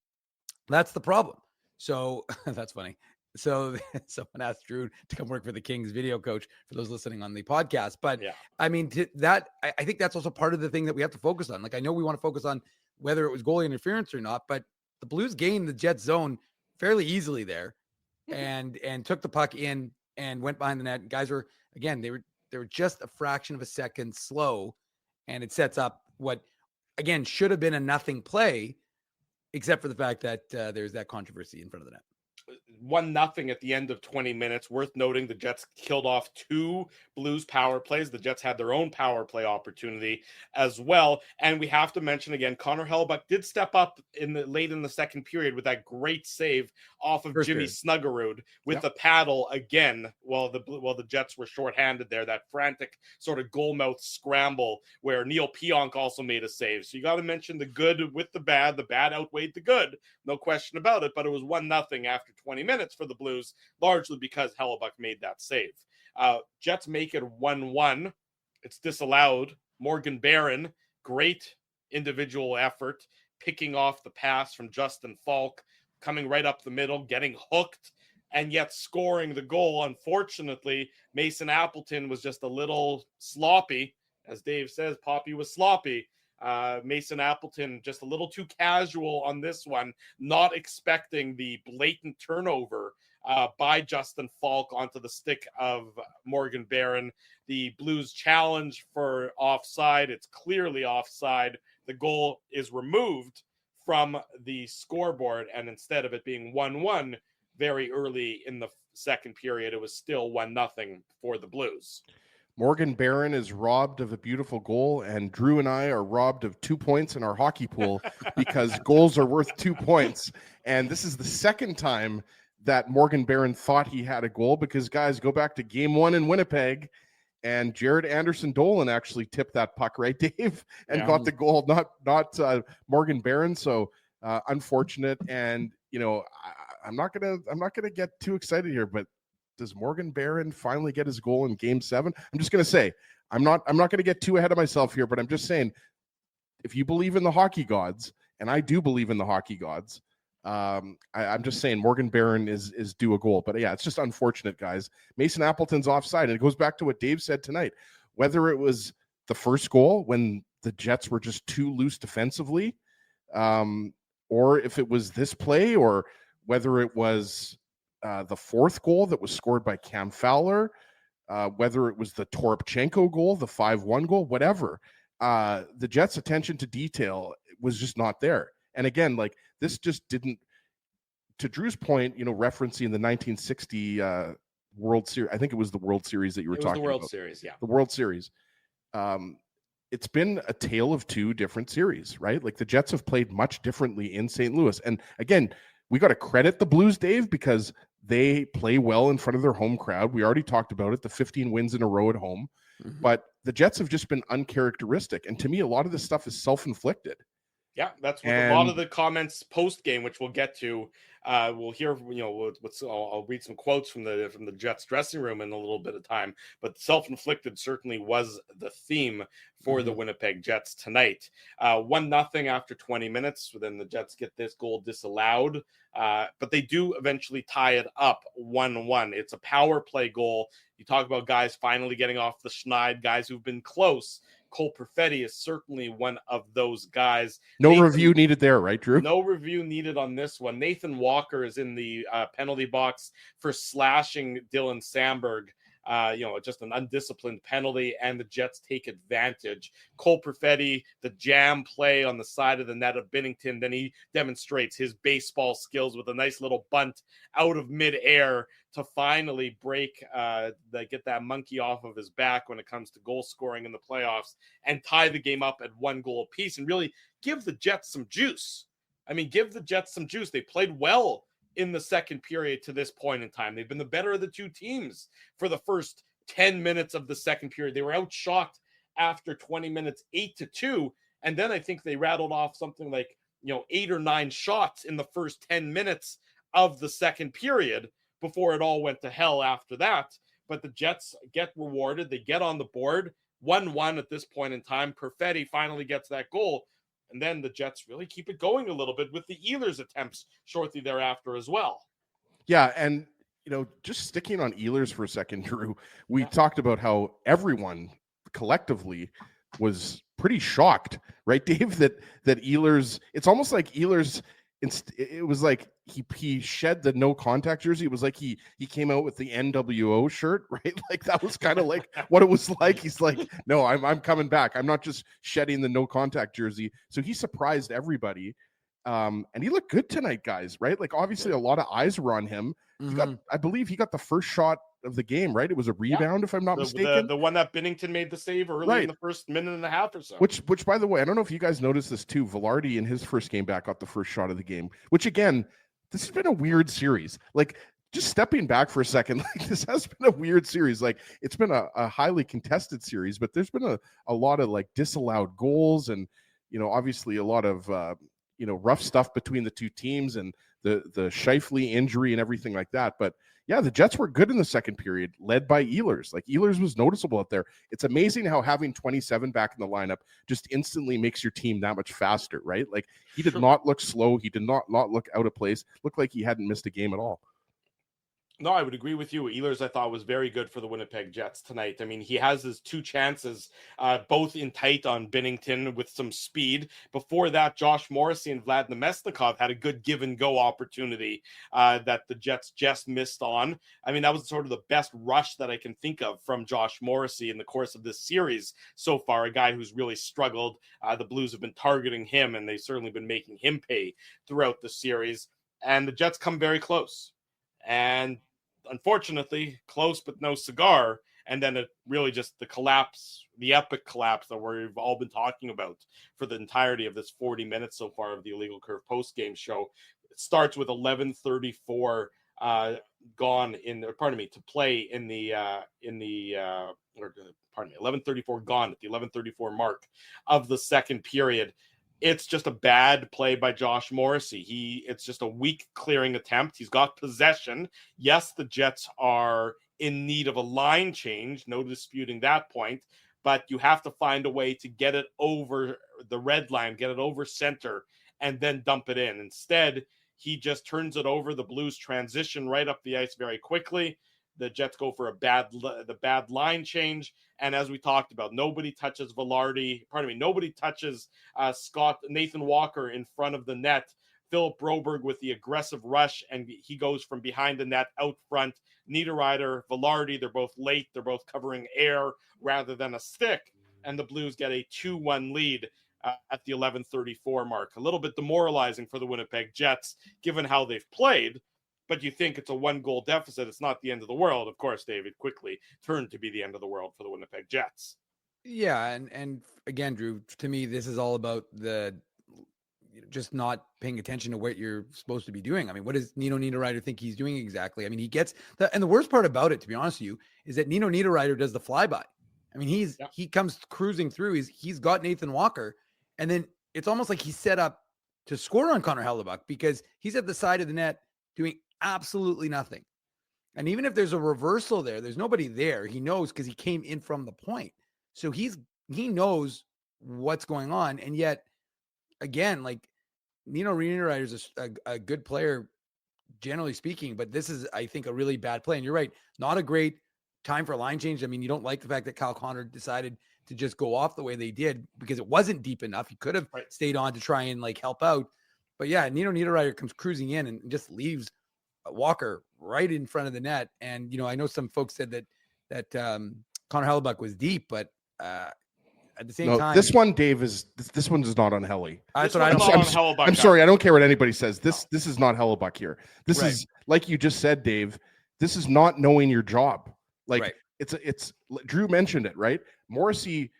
That's the problem. So that's funny. So someone asked Drew to come work for the Kings video coach, for those listening on the podcast. But I mean, I think that's also part of the thing that we have to focus on. Like, I know we want to focus on whether it was goalie interference or not, but the Blues gained the Jets zone fairly easily there and took the puck in and went behind the net. Guys were, again, they were just a fraction of a second slow, and it sets up what, again, should have been a nothing play, except for the fact that there's that controversy in front of the net. 1-0 at the end of 20 minutes. Worth noting, the Jets killed off 2 Blues power plays. The Jets had their own power play opportunity as well. And we have to mention again, Connor Hellebuck did step up late in the second period with that great save off of Jimmy Snuggerud with the paddle again, while the Jets were shorthanded there. That frantic sort of goal mouth scramble where Neil Pionk also made a save. So you got to mention the good with the bad. The bad outweighed the good, no question about it. But it was 1-0 after 20 minutes for the Blues, largely because Hellebuck made that save. Jets make it 1-1. It's disallowed. Morgan Barron, great individual effort, picking off the pass from Justin Falk, coming right up the middle, getting hooked, and yet scoring the goal. Unfortunately, Mason Appleton was just a little sloppy. As Dave says, Poppy was sloppy. Mason Appleton just a little too casual on this one, not expecting the blatant turnover by Justin Falk onto the stick of Morgan Barron. The Blues challenge for offside. It's clearly offside. The goal is removed from the scoreboard, and instead of it being 1-1 very early in the second period, it was still 1-0 for the Blues. Morgan Barron is robbed of a beautiful goal, and Drew and I are robbed of 2 points in our hockey pool because goals are worth 2 points. And this is the second time that Morgan Barron thought he had a goal, because, guys, go back to game 1 in Winnipeg, and Jared Anderson-Dolan actually tipped that puck, right, Dave, and got the goal, not Morgan Barron. So unfortunate. And I'm not gonna get too excited here, but does Morgan Barron finally get his goal in Game 7? I'm just gonna say, I'm not gonna get too ahead of myself here, but I'm just saying, if you believe in the hockey gods, and I do believe in the hockey gods, I'm just saying Morgan Barron is due a goal. But yeah, it's just unfortunate, guys. Mason Appleton's offside, and it goes back to what Dave said tonight. Whether it was the first goal when the Jets were just too loose defensively, or if it was this play, or whether it was the fourth goal that was scored by Cam Fowler, whether it was the Toropchenko goal, the 5-1 goal, whatever, the Jets' attention to detail was just not there. And again, like, this just didn't, to Drew's point, referencing the 1960 World Series, I think it was the World Series that you were talking about. The World Series, yeah. The World Series. It's been a tale of two different series, right? Like, the Jets have played much differently in St. Louis. And again, we got to credit the Blues, Dave, because they play well in front of their home crowd. We already talked about it, the 15 wins in a row at home. Mm-hmm. But the Jets have just been uncharacteristic. And to me, a lot of this stuff is self-inflicted. Yeah, that's what a lot of the comments post-game, which we'll get to. We'll hear, I'll read some quotes from the Jets dressing room in a little bit of time. But self-inflicted certainly was the theme for the Winnipeg Jets tonight. 1-0 after 20 minutes. Then the Jets get this goal disallowed, but they do eventually tie it up 1-1. It's a power play goal. You talk about guys finally getting off the schneid, guys who've been close. Cole Perfetti is certainly one of those guys. Review needed there, right, Drew? No review needed on this one. Nathan Walker is in the penalty box for slashing Dylan Samberg. Just an undisciplined penalty, and the Jets take advantage. Cole Perfetti, the jam play on the side of the net of Binnington, then he demonstrates his baseball skills with a nice little bunt out of midair to finally get that monkey off of his back when it comes to goal scoring in the playoffs, and tie the game up at 1 goal apiece and really give the Jets some juice. Give the Jets some juice. They played well in the second period to this point in time. They've been the better of the two teams for the first 10 minutes of the second period. They were outshot after 20 minutes, 8-2. And then I think they rattled off something like, 8 or 9 shots in the first 10 minutes of the second period before it all went to hell after that. But the Jets get rewarded. They get on the board 1-1 at this point in time. Perfetti finally gets that goal. And then the Jets really keep it going a little bit with the Ehlers attempts shortly thereafter as well. Yeah, and, just sticking on Ehlers for a second, Drew, we talked about how everyone collectively was pretty shocked, right, Dave, that Ehlers, it's almost like Ehlers, it was like he shed the no contact jersey. It was like he came out with the NWO shirt, right? Like, that was kind of like what it was like. He's like, no, I'm coming back. I'm not just shedding the no contact jersey. So he surprised everybody. And he looked good tonight, guys, right? Like, obviously a lot of eyes were on him. I believe he got the first shot of the game, right? It was a rebound, if I'm not mistaken. The one that Binnington made the save early in the first minute and a half or so. Which, by the way, I don't know if you guys noticed this too. Velarde in his first game back got the first shot of the game, which, again, this has been a weird series. Like, just stepping back for a second, like, this has been a weird series. Like, it's been a highly contested series, but there's been a lot of, like, disallowed goals and, obviously a lot of, rough stuff between the two teams and the Scheifele injury and everything like that. But yeah, the Jets were good in the second period, led by Ehlers. Like, Ehlers was noticeable out there. It's amazing how having 27 back in the lineup just instantly makes your team that much faster, right? Like, he did not look slow. He did not look out of place. Looked like he hadn't missed a game at all. No, I would agree with you. Ehlers, I thought, was very good for the Winnipeg Jets tonight. He has his 2 chances, both in tight on Binnington with some speed. Before that, Josh Morrissey and Vlad Nemesnikov had a good give-and-go opportunity that the Jets just missed on. That was sort of the best rush that I can think of from Josh Morrissey in the course of this series so far, a guy who's really struggled. The Blues have been targeting him, and they've certainly been making him pay throughout the series. And the Jets come very close. And unfortunately, close but no cigar, And then it really just the collapse, the epic collapse that we've all been talking about for the entirety of this 40 minutes so far of the Illegal Curve post-game show. It starts with 11:34 gone in, pardon me, to play in the 11:34 gone at the 11:34 mark of the second period. It's just a bad play by Josh Morrissey. It's just a weak clearing attempt. He's got possession. Yes, the Jets are in need of a line change, no disputing that point, but you have to find a way to get it over the red line, get it over center, and then dump it in. Instead, he just turns it over. The Blues transition right up the ice very quickly. The Jets go for the bad line change. And as we talked about, nobody touches nobody touches Nathan Walker in front of the net. Philip Broberg with the aggressive rush, and he goes from behind the net out front. Niederreiter, Velarde, they're both late. They're both covering air rather than a stick. And the Blues get a 2-1 lead at the 11:34 mark. A little bit demoralizing for the Winnipeg Jets, given how they've played. But you think it's a 1-goal deficit. It's not the end of the world. Of course, David, quickly turned to be the end of the world for the Winnipeg Jets. Yeah, and again, Drew, to me, this is all about just not paying attention to what you're supposed to be doing. I mean, what does Nino Niederreiter think he's doing exactly? I mean, and the worst part about it, to be honest with you, is that Nino Niederreiter does the flyby. I mean, he comes cruising through. He's got Nathan Walker, and then it's almost like he's set up to score on Connor Hellebuyck because he's at the side of the net doing absolutely nothing. And even if there's a reversal there's nobody there. He knows because he came in from the point. So he knows what's going on. And yet, again, like Nino Niederreiter is a good player, generally speaking, but this is, I think, a really bad play. And you're right, not a great time for a line change. I mean, you don't like the fact that Kyle Connor decided to just go off the way they did because it wasn't deep enough. He could have stayed on to try and help out. But yeah, Nino Niederreiter comes cruising in and just leaves Walker right in front of the net. And, I know some folks said that Connor Hellebuyck was deep, but at the same time, this one, Dave, this one is not on Helly. I'm sorry, I don't care what anybody says. This is not Hellebuyck here. This is, like you just said, Dave. This is not knowing your job. It's Drew mentioned it, right? Morrissey,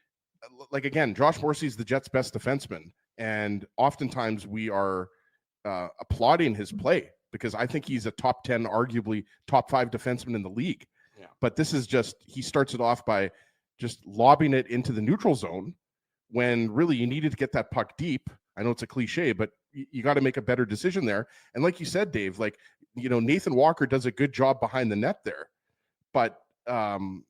again, Josh Morrissey is the Jets' best defenseman, and oftentimes we are applauding his play because I think he's a top 10, arguably top 5 defenseman in the league. Yeah. But this is he starts it off by just lobbing it into the neutral zone when really you needed to get that puck deep. I know it's a cliche, but you got to make a better decision there. And like you said, Dave, Nathan Walker does a good job behind the net there, but Philip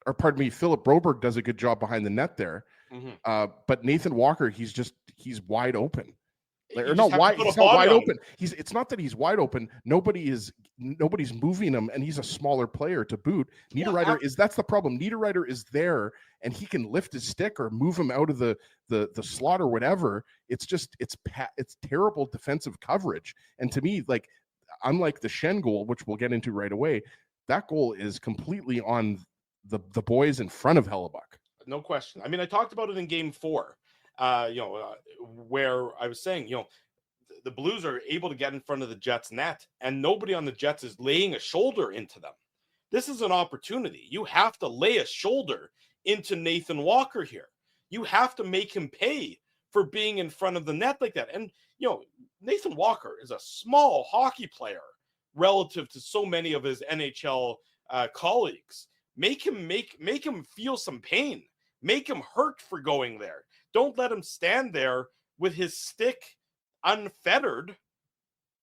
Broberg does a good job behind the net there. Mm-hmm. But Nathan Walker, he's wide open. He's not wide open. It's not that he's wide open. Nobody's moving him, and he's a smaller player to boot. Niederreiter that's the problem. Niederreiter is there, and he can lift his stick or move him out of the slot or whatever. It's terrible defensive coverage. And to me, unlike the Shen goal, which we'll get into right away, that goal is completely on the boys in front of Hellebuyck. No question. I mean, I talked about it in Game 4. Where I was saying, the Blues are able to get in front of the Jets net and nobody on the Jets is laying a shoulder into them. This is an opportunity. You have to lay a shoulder into Nathan Walker here. You have to make him pay for being in front of the net like that. And, Nathan Walker is a small hockey player relative to so many of his NHL colleagues. Make him feel some pain. Make him hurt for going there. Don't let him stand there with his stick unfettered.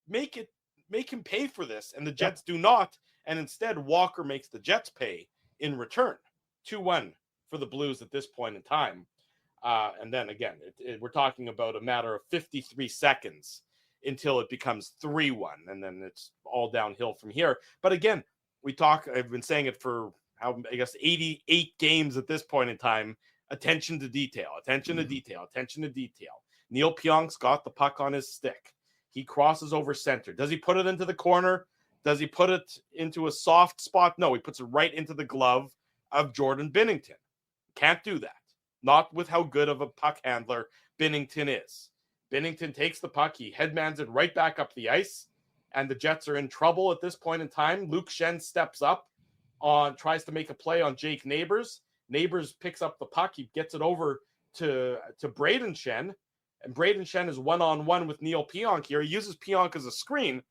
Make him pay for this. And the Jets do not. And instead, Walker makes the Jets pay in return. 2-1 for the Blues at this point in time. And then again, we're talking about a matter of 53 seconds until it becomes 3-1. And then it's all downhill from here. But again, I've been saying it for 88 games at this point in time. Attention to detail, attention to detail, attention to detail. Neil Pionk's got the puck on his stick. He crosses over center. Does he put it into the corner? Does he put it into a soft spot? No, he puts it right into the glove of Jordan Binnington. Can't do that. Not with how good of a puck handler Binnington is. Binnington takes the puck. He headmans it right back up the ice. And the Jets are in trouble at this point in time. Luke Shen steps up. tries to make a play on Jake Neighbors. Neighbors picks up the puck. He gets it over to Braden Shen. And Braden Shen is one-on-one with Neil Pionk here. He uses Pionk as a screen,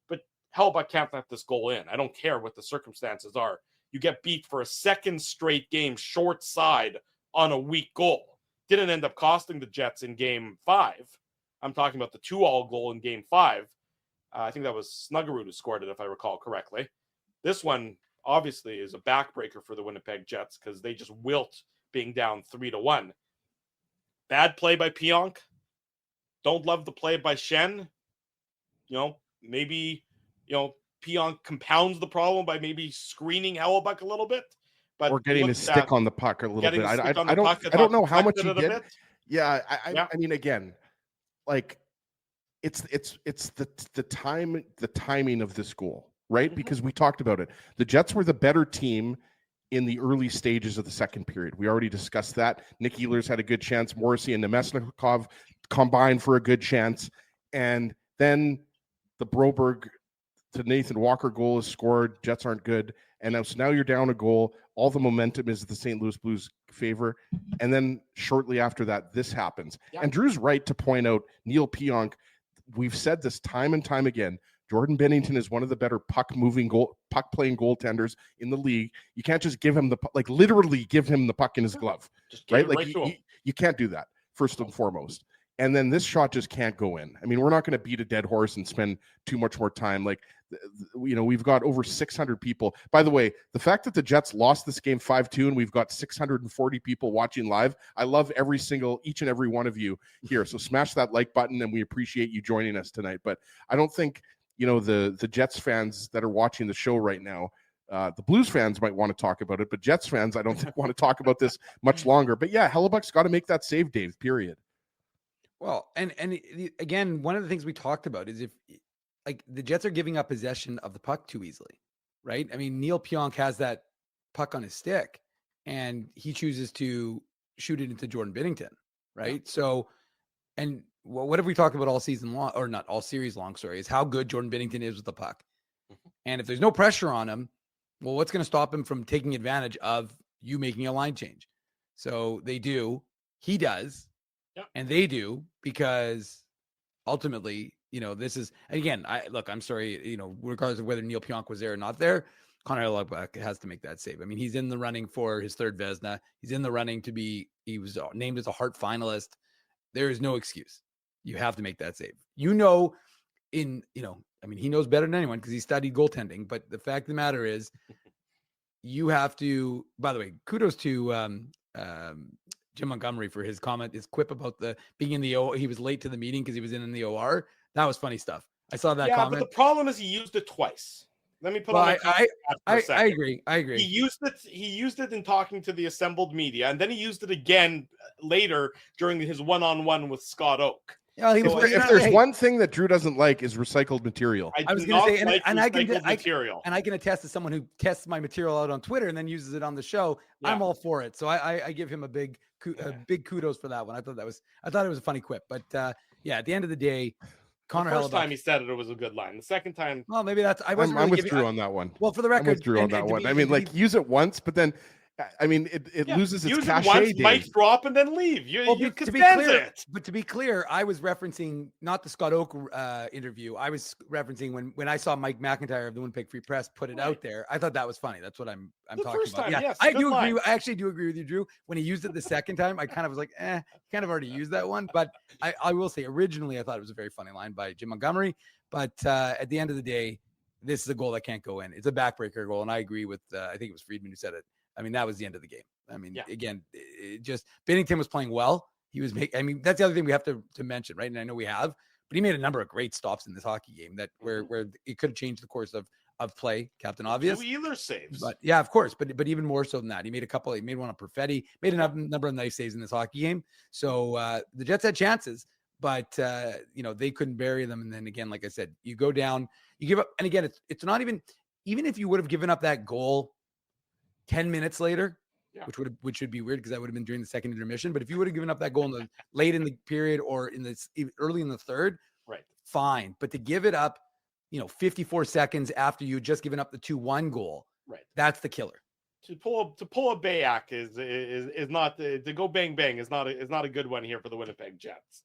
but Hellebuyck can't let this goal in. I don't care what the circumstances are. You get beat for a second straight game short side on a weak goal. Didn't end up costing the Jets in game 5. I'm talking about the 2-all goal in game 5. I think that was Snuggerud who scored it, if I recall correctly. This one obviously is a backbreaker for the Winnipeg Jets because they just wilt being down 3-1. Bad play by Pionk. Don't love the play by Shen. Maybe, Pionk compounds the problem by maybe screening Hellebuyck a little bit. But or getting his stick on the puck a little bit. I don't know how much you get. Yeah, I mean, again, like it's the timing of this goal, right? Mm-hmm. Because we talked about it. The Jets were the better team in the early stages of the second period. We already discussed that. Nick Ehlers had a good chance. Morrissey and Nemesnikov combined for a good chance. And then the Broberg to Nathan Walker goal is scored. Jets aren't good. And now you're down a goal. All the momentum is the St. Louis Blues' favor. And then shortly after that, this happens. Yeah. And Drew's right to point out Neil Pionk. We've said this time and time again. Jordan Binnington is one of the better puck-playing goaltenders in the league. You can't just give him literally give him the puck in his glove, right? You can't do that, first and foremost. And then this shot just can't go in. I mean, we're not going to beat a dead horse and spend too much more time. We've got over 600 people. By the way, the fact that the Jets lost this game 5-2 and we've got 640 people watching live, I love each and every one of you here. So smash that like button, and we appreciate you joining us tonight. But I don't think, the Jets fans that are watching the show right now, the Blues fans might want to talk about it, but Jets fans, I don't think want to talk about this much longer. But yeah, Hellebuyck's got to make that save, Dave, period. Well, and again, one of the things we talked about is if the Jets are giving up possession of the puck too easily, right? I mean, Neil Pionk has that puck on his stick and he chooses to shoot it into Jordan Binnington, right? Yeah. So, and what have we talked about all season long, or not all series long, sorry, is how good Jordan Binnington is with the puck. Mm-hmm. And if there's no pressure on him, well, what's going to stop him from taking advantage of you making a line change? So they do, he does. And they do, because ultimately, this is, again, I'm sorry, regardless of whether Neil Pionk was there or not there, Connor Hellebuyck has to make that save. I mean, he's in the running for his third Vezina. He's in the running he was named as a Hart finalist. There is no excuse. You have to make that save. He knows better than anyone because he studied goaltending. But the fact of the matter is, you have to, by the way, kudos to Jim Montgomery for his quip about being in the OR. He was late to the meeting because he was in the OR. That was funny stuff. I saw that comment. But the problem is he used it twice. Let me put on I agree. He used it in talking to the assembled media, and then he used it again later during his one-on-one with Scott Oak. Yeah, if there's one thing that Drew doesn't like is recycled material. I was going to say, I can attest to someone who tests my material out on Twitter and then uses it on the show. Yeah. I'm all for it. So I give him a big kudos for that one. I thought it was a funny quip, but at the end of the day, Connor Hellebuyck. The first time he said it was a good line. The second time, well, maybe that's. I'm with Drew on that one. Well, for the record, I'm with Drew on that one. I mean, use it once, but then. I mean, it loses its cachet. Once, mic drop, and then leave. To be clear, I was referencing not the Scott Oak interview. I was referencing when I saw Mike McIntyre of the Winnipeg Free Press put it out there. I thought that was funny. That's what I'm talking about. Time, yeah, yes, I do agree. I actually do agree with you, Drew. When he used it the second time, I kind of was like, kind of already used that one. But I will say, originally, I thought it was a very funny line by Jim Montgomery. But at the end of the day, this is a goal that can't go in. It's a backbreaker goal, and I agree with. I think it was Friedman who said it. I mean, that was the end of the game. I mean, again, Binnington was playing well. He was that's the other thing we have to mention, right? And I know we have, but he made a number of great stops in this hockey game where it could have changed the course of play. Captain Obvious. 2 Ehlers saves. But yeah, of course. But even more so than that, he made one on Perfetti, made a number of nice saves in this hockey game. So the Jets had chances, but they couldn't bury them. And then again, like I said, you go down, you give up. And again, it's not even if you would have given up that goal 10 minutes later, which would be weird because that would have been during the second intermission. But if you would have given up that goal late in the period or early in the third, right, fine. But to give it up, 54 seconds after you just given up the 2-1 goal, right, That's the killer. To pull a Bayak is not to go bang bang is not a good one here for the Winnipeg Jets.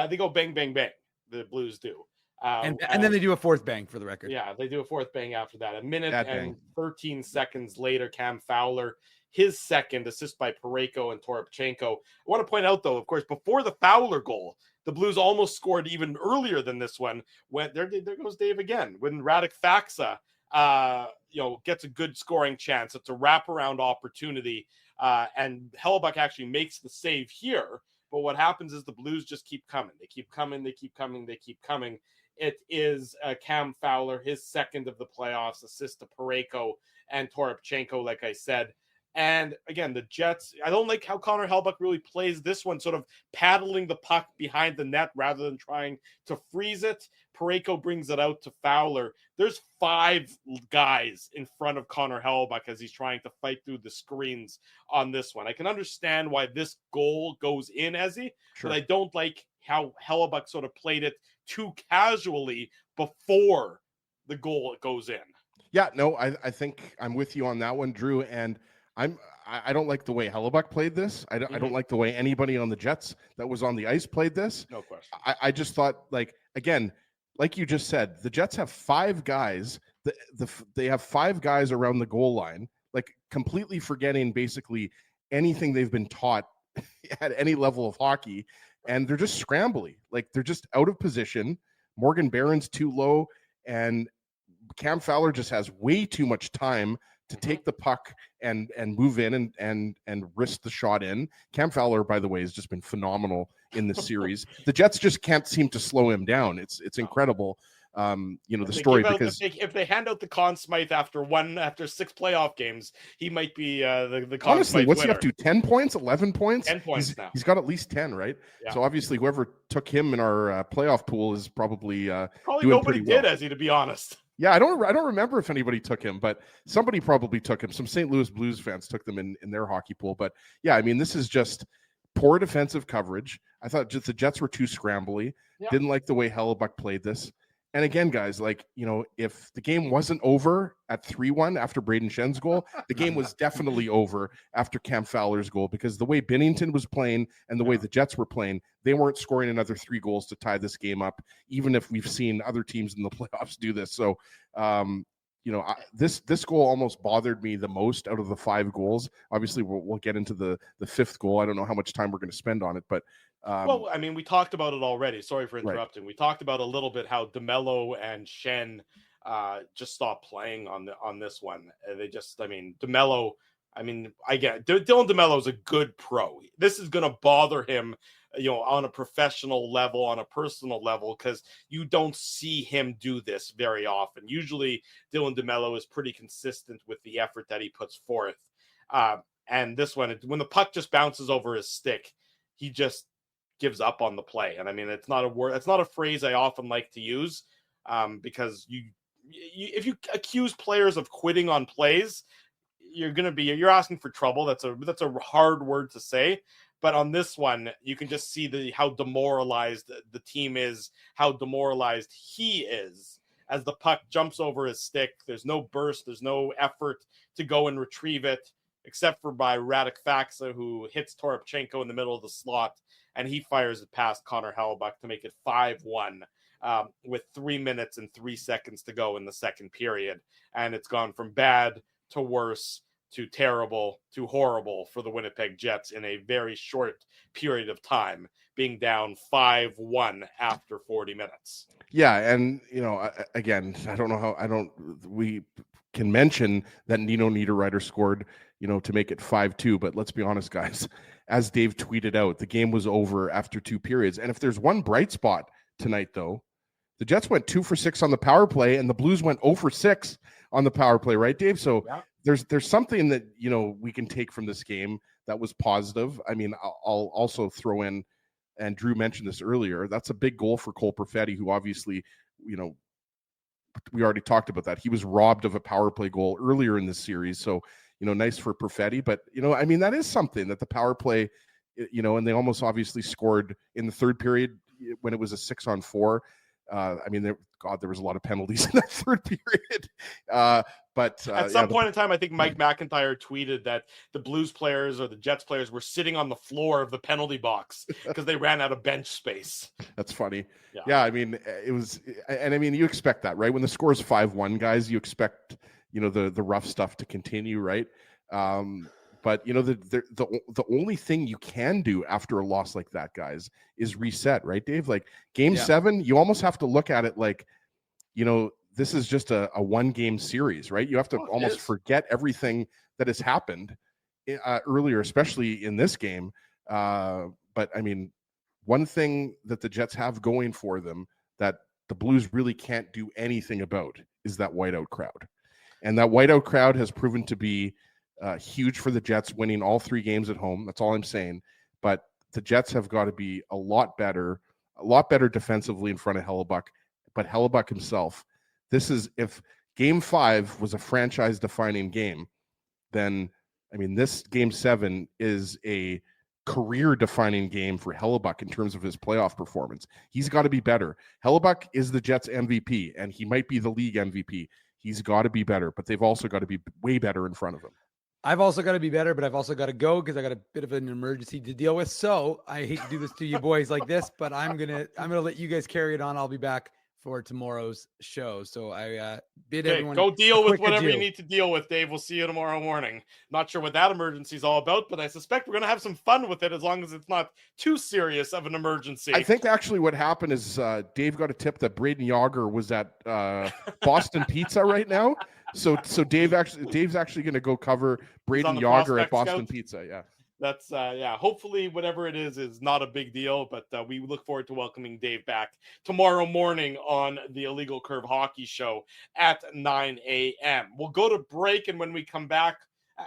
They go bang bang bang. The Blues do, And then they do a fourth bang for the record. yeah, they do a fourth bang after that. A minute That and bang. 13 seconds later, Cam Fowler, his second assist by Parayko and Toropchenko. I want to point out though, of course, before the Fowler goal, the Blues almost scored even earlier than this one. When there goes Dave again. When Radek Faksa gets a good scoring chance. It's a wraparound opportunity, and Hellebuck actually makes the save here. But what happens is the Blues just keep coming. They keep coming. They keep coming. They keep coming. It is Cam Fowler, his second of the playoffs, assist to Parayko and Toropchenko, like I said. And again, the Jets, I don't like how Connor Hellebuck really plays this one, sort of paddling the puck behind the net rather than trying to freeze it. Parayko brings it out to Fowler. There's 5 guys in front of Connor Hellebuck as he's trying to fight through the screens on this one. I can understand why this goal goes in, Ezzy, Sure. but I don't like how Hellebuck sort of played it too casually before the goal goes in. Yeah, no, I think I'm with you on that one, Drew. And I don't like the way Hellebuck played this. I don't like the way anybody on the Jets that was on the ice played this. No question. I just thought, again, like you just said, the Jets have 5 guys. They have 5 guys around the goal line, like completely forgetting basically anything they've been taught at any level of hockey, and they're just scrambly. Like they're just out of position. Morgan Barron's too low, and Cam Fowler just has way too much time to take the puck and move in and risk the shot in. Cam Fowler, by the way, has just been phenomenal in this series. The Jets just can't seem to slow him down. It's incredible. The story, because if they hand out the Conn Smythe after 6 playoff games, he might be the Conn honestly, Smythe what's winner. he up to? 10 points, 11 points? 10 points now. He's got at least 10, right? Yeah. So obviously, whoever took him in our playoff pool is probably doing nobody pretty well. did, Ezzy, to be honest. Yeah, I don't remember if anybody took him, but somebody probably took him. Some St. Louis Blues fans took them in their hockey pool. But yeah, I mean, this is just poor defensive coverage. I thought just the Jets were too scrambly. Yeah. Didn't like the way Hellebuck played this. And again, guys, if the game wasn't over at 3-1 after Braden Shen's goal, the game was definitely over after Cam Fowler's goal, because the way Binnington was playing and the way the Jets were playing, they weren't scoring another 3 goals to tie this game up, even if we've seen other teams in the playoffs do this. So, this goal almost bothered me the most out of the 5 goals. Obviously, we'll get into the 5th goal. I don't know how much time we're going to spend on it, but well, I mean, we talked about it already. Sorry for interrupting. Right. We talked about a little bit how DeMello and Shen just stopped playing on this one. DeMello. I mean, I get it. Dylan DeMello is a good pro. This is going to bother him, on a professional level, on a personal level, because you don't see him do this very often. Usually, Dylan DeMello is pretty consistent with the effort that he puts forth. And this one, when the puck just bounces over his stick, he just gives up on the play. And I mean, it's not a word, it's not a phrase I often like to use, because if you accuse players of quitting on plays, you're asking for trouble. That's a hard word to say. But on this one, you can just see how demoralized the team is, how demoralized he is as the puck jumps over his stick. There's no burst, there's no effort to go and retrieve it, except for by Radek Faksa, who hits Toropchenko in the middle of the slot, and he fires it past Connor Hellebuck to make it 5-1 with 3 minutes and 3 seconds to go in the second period. And it's gone from bad to worse to terrible to horrible for the Winnipeg Jets in a very short period of time, being down 5-1 after 40 minutes. Yeah, and again, I don't know how we can mention that Nino Niederreiter scored, to make it 5-2, but let's be honest, guys, as Dave tweeted out, the game was over after 2 periods. And if there's one bright spot tonight, though, the Jets went 2 for 6 on the power play, and the Blues went 0 for 6 on the power play, right, Dave? So yeah. There's something that we can take from this game that was positive. I mean, I'll also throw in, and Drew mentioned this earlier, that's a big goal for Cole Perfetti, who obviously, we already talked about that. He was robbed of a power play goal earlier in this series. So, nice for Perfetti. But, I mean, that is something that the power play, and they almost obviously scored in the third period when it was a 6-on-4. I mean, there was a lot of penalties in that third period. But at some point in time, I think Mike McIntyre tweeted that the Blues players or the Jets players were sitting on the floor of the penalty box because they ran out of bench space. That's funny. Yeah, I mean, it was, and I mean, you expect that, right? When the score is 5-1, guys, you expect, the rough stuff to continue, right? But the only thing you can do after a loss like that, guys, is reset, right, Dave? Like Game 7, you almost have to look at it like, this is just a one-game series, right? You have to almost forget everything that has happened earlier, especially in this game. But I mean, one thing that the Jets have going for them that the Blues really can't do anything about is that whiteout crowd, and that whiteout crowd has proven to be huge for the Jets, winning all 3 games at home. That's all I'm saying. But the Jets have got to be a lot better defensively in front of Hellebuck. But Hellebuck himself, if Game 5 was a franchise-defining game, then, I mean, this Game 7 is a career-defining game for Hellebuck in terms of his playoff performance. He's got to be better. Hellebuck is the Jets MVP, and he might be the league MVP. He's got to be better, but they've also got to be way better in front of him. I've also got to be better, but I've also got to go because I got a bit of an emergency to deal with. So I hate to do this to you boys like this, but I'm gonna let you guys carry it on. I'll be back for tomorrow's show. So I bid everyone go deal with whatever adieu. you need to deal with, Dave. We'll see you tomorrow morning. Not sure what that emergency is all about, but I suspect we're going to have some fun with it as long as it's not too serious of an emergency. I think actually what happened is Dave got a tip that Braden Yager was at Boston Pizza right now. So Dave's actually going to go cover Braden Yager at Boston Pizza. Yeah. That's hopefully whatever it is not a big deal, but we look forward to welcoming Dave back tomorrow morning on the Illegal Curve Hockey Show at 9 a.m. We'll go to break, and when we come back,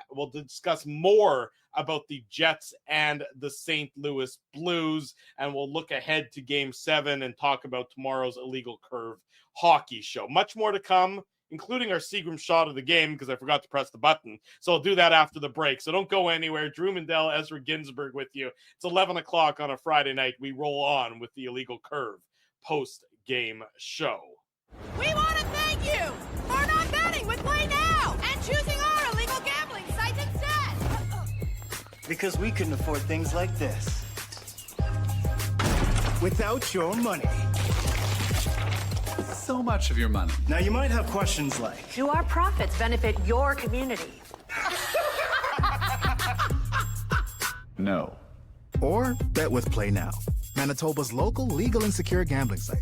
we'll discuss more about the Jets and the St. Louis Blues, and we'll look ahead to Game 7 and talk about tomorrow's Illegal Curve Hockey Show. Much more to come, including our Seagram shot of the game, because I forgot to press the button. So I'll do that after the break. So don't go anywhere. Drew Mandel, Ezra Ginsburg with you. It's 11 o'clock on a Friday night. We roll on with the Illegal Curve post-game show. We want to thank you for not betting with Play Now and choosing our illegal gambling site instead. Because we couldn't afford things like this without your money. So much of your money. Now you might have questions like, Do our profits benefit your community? No. Or bet with Play Now, Manitoba's local legal and secure gambling site.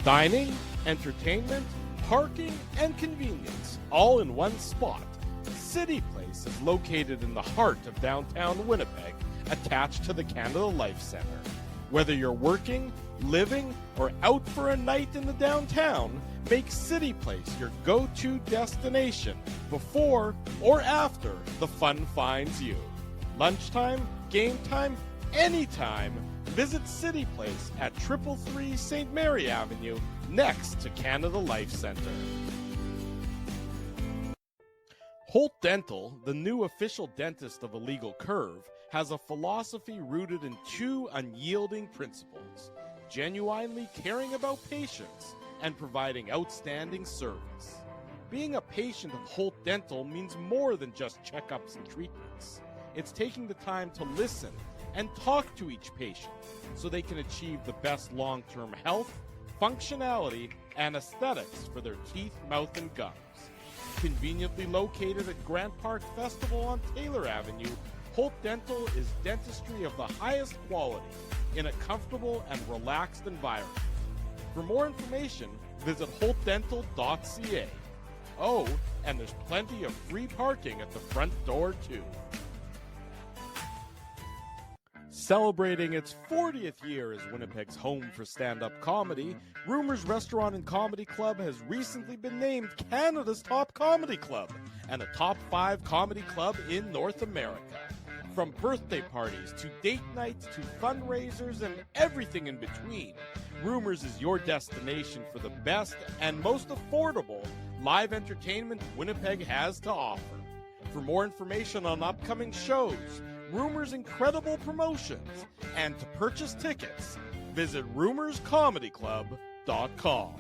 Dining, entertainment, parking, and convenience, all in one spot. City Place is located in the heart of downtown Winnipeg, attached to the Canada Life Centre. Whether you're working, living, or out for a night in the downtown, make City Place your go-to destination before or after the fun finds you. Lunchtime, game time, anytime, visit City Place at 333 St. Mary Avenue, next to Canada Life Centre. Holt Dental, the new official dentist of Illegal Curve, has a philosophy rooted in 2 unyielding principles: genuinely caring about patients and providing outstanding service. Being a patient of Holt Dental means more than just checkups and treatments. It's taking the time to listen and talk to each patient so they can achieve the best long-term health, functionality, and aesthetics for their teeth, mouth, and gums. Conveniently located at Grant Park Festival on Taylor Avenue, Holt Dental is dentistry of the highest quality in a comfortable and relaxed environment. For more information, visit holtdental.ca. Oh, and there's plenty of free parking at the front door, too. Celebrating its 40th year as Winnipeg's home for stand-up comedy, Rumors Restaurant and Comedy Club has recently been named Canada's top comedy club and a top 5 comedy club in North America. From birthday parties to date nights to fundraisers and everything in between, Rumors is your destination for the best and most affordable live entertainment Winnipeg has to offer. For more information on upcoming shows, Rumors' incredible promotions, and to purchase tickets, visit rumorscomedyclub.com.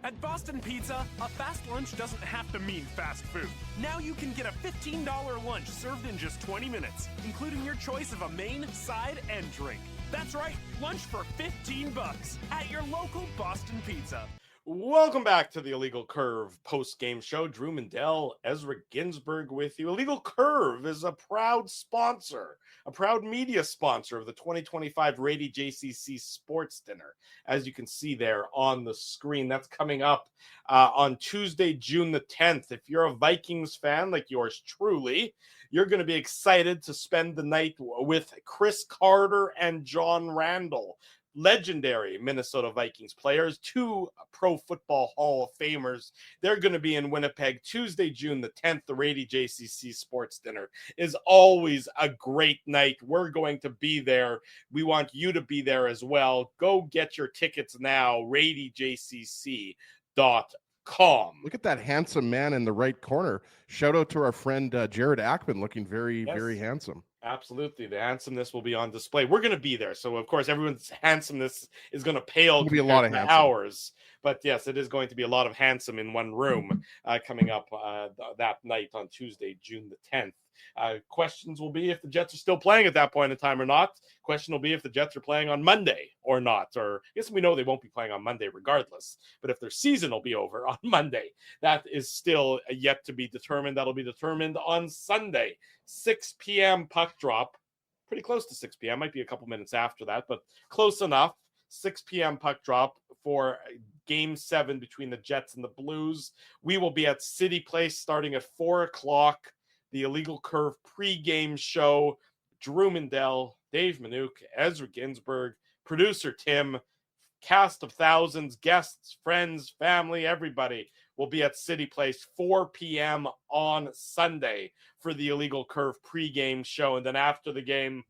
At Boston Pizza, a fast lunch doesn't have to mean fast food. Now you can get a $15 lunch served in just 20 minutes, including your choice of a main, side, and drink. That's right, lunch for $15 at your local Boston Pizza. Welcome back to the Illegal Curve post-game show. Drew Mandel, Ezra Ginsburg with you. Illegal Curve is a proud sponsor, a proud media sponsor of the 2025 Rady JCC Sports Dinner. As you can see there on the screen, that's coming up on Tuesday, June the 10th. If you're a Vikings fan like yours truly, you're going to be excited to spend the night with Chris Carter and John Randall, legendary Minnesota Vikings players, 2 Pro Football Hall of Famers. They're going to be in Winnipeg Tuesday, June the 10th. The Rady JCC Sports Dinner is always a great night. We're going to be there. We want you to be there as well. Go get your tickets now, radyjcc.com. Look at that handsome man in the right corner. Shout out to our friend Jared Ackman, looking very, very handsome. Absolutely. The handsomeness will be on display. We're going to be there. So, of course, everyone's handsomeness is going to pale be a lot of handsome. Ours. But, yes, it is going to be a lot of handsome in one room coming up that night on Tuesday, June the 10th. Questions will be if the Jets are still playing at that point in time or not. Question will be if the Jets are playing on Monday or not. Or I guess we know they won't be playing on Monday regardless. But if their season will be over on Monday, that is still yet to be determined. That'll be determined on Sunday, 6 p.m. puck drop. Pretty close to 6 p.m. Might be a couple minutes after that, but close enough. 6 p.m. puck drop for Game 7 between the Jets and the Blues. We will be at City Place starting at 4 o'clock. The Illegal Curve pregame show. Drew Mandel, Dave Minuk, Ezra Ginsburg, producer Tim, cast of thousands, guests, friends, family, everybody will be at City Place 4 p.m. on Sunday for the Illegal Curve pregame show. And then after the game,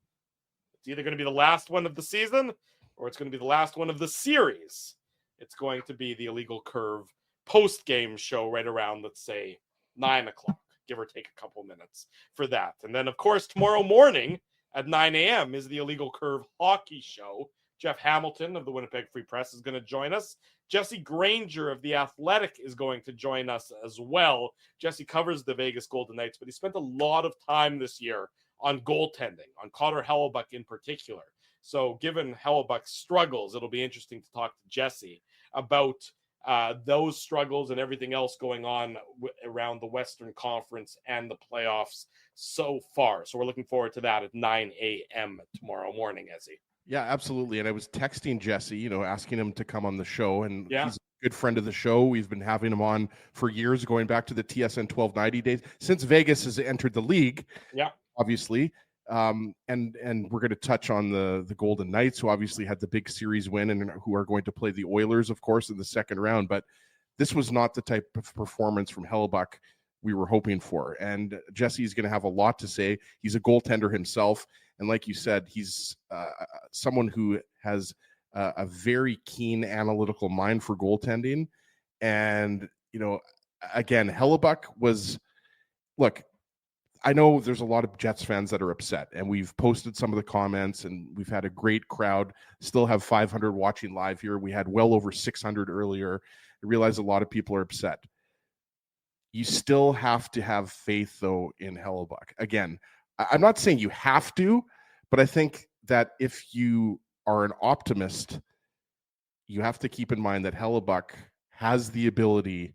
it's either going to be the last one of the season or it's going to be the last one of the series. It's going to be the Illegal Curve post-game show right around, let's say, 9 o'clock. Give or take a couple minutes for that. And then, of course, tomorrow morning at 9 a.m. is the Illegal Curve hockey show. Jeff Hamilton of the Winnipeg Free Press is going to join us. Jesse Granger of The Athletic is going to join us as well. Jesse covers the Vegas Golden Knights, but he spent a lot of time this year on goaltending, on Connor Hellebuyck in particular. So given Hellebuyck's struggles, it'll be interesting to talk to Jesse about those struggles and everything else going on around the Western Conference and the playoffs so far. So we're looking forward to that at 9 a.m. tomorrow morning, Ezzy. Yeah, absolutely. And I was texting Jesse, asking him to come on the show. And he's a good friend of the show. We've been having him on for years, going back to the TSN 1290 days, since Vegas has entered the league. Yeah, obviously. And we're going to touch on the Golden Knights, who obviously had the big series win and who are going to play the Oilers, of course, in the second round. But this was not the type of performance from Hellebuyck we were hoping for. And Jesse's going to have a lot to say. He's a goaltender himself. And like you said, he's someone who has a very keen analytical mind for goaltending. And, again, Hellebuyck was, look, I know there's a lot of Jets fans that are upset, and we've posted some of the comments, and we've had a great crowd. Still have 500 watching live here. We had well over 600 earlier. I realize a lot of people are upset. You still have to have faith, though, in Hellebuyck. Again, I'm not saying you have to, but I think that if you are an optimist, you have to keep in mind that Hellebuyck has the ability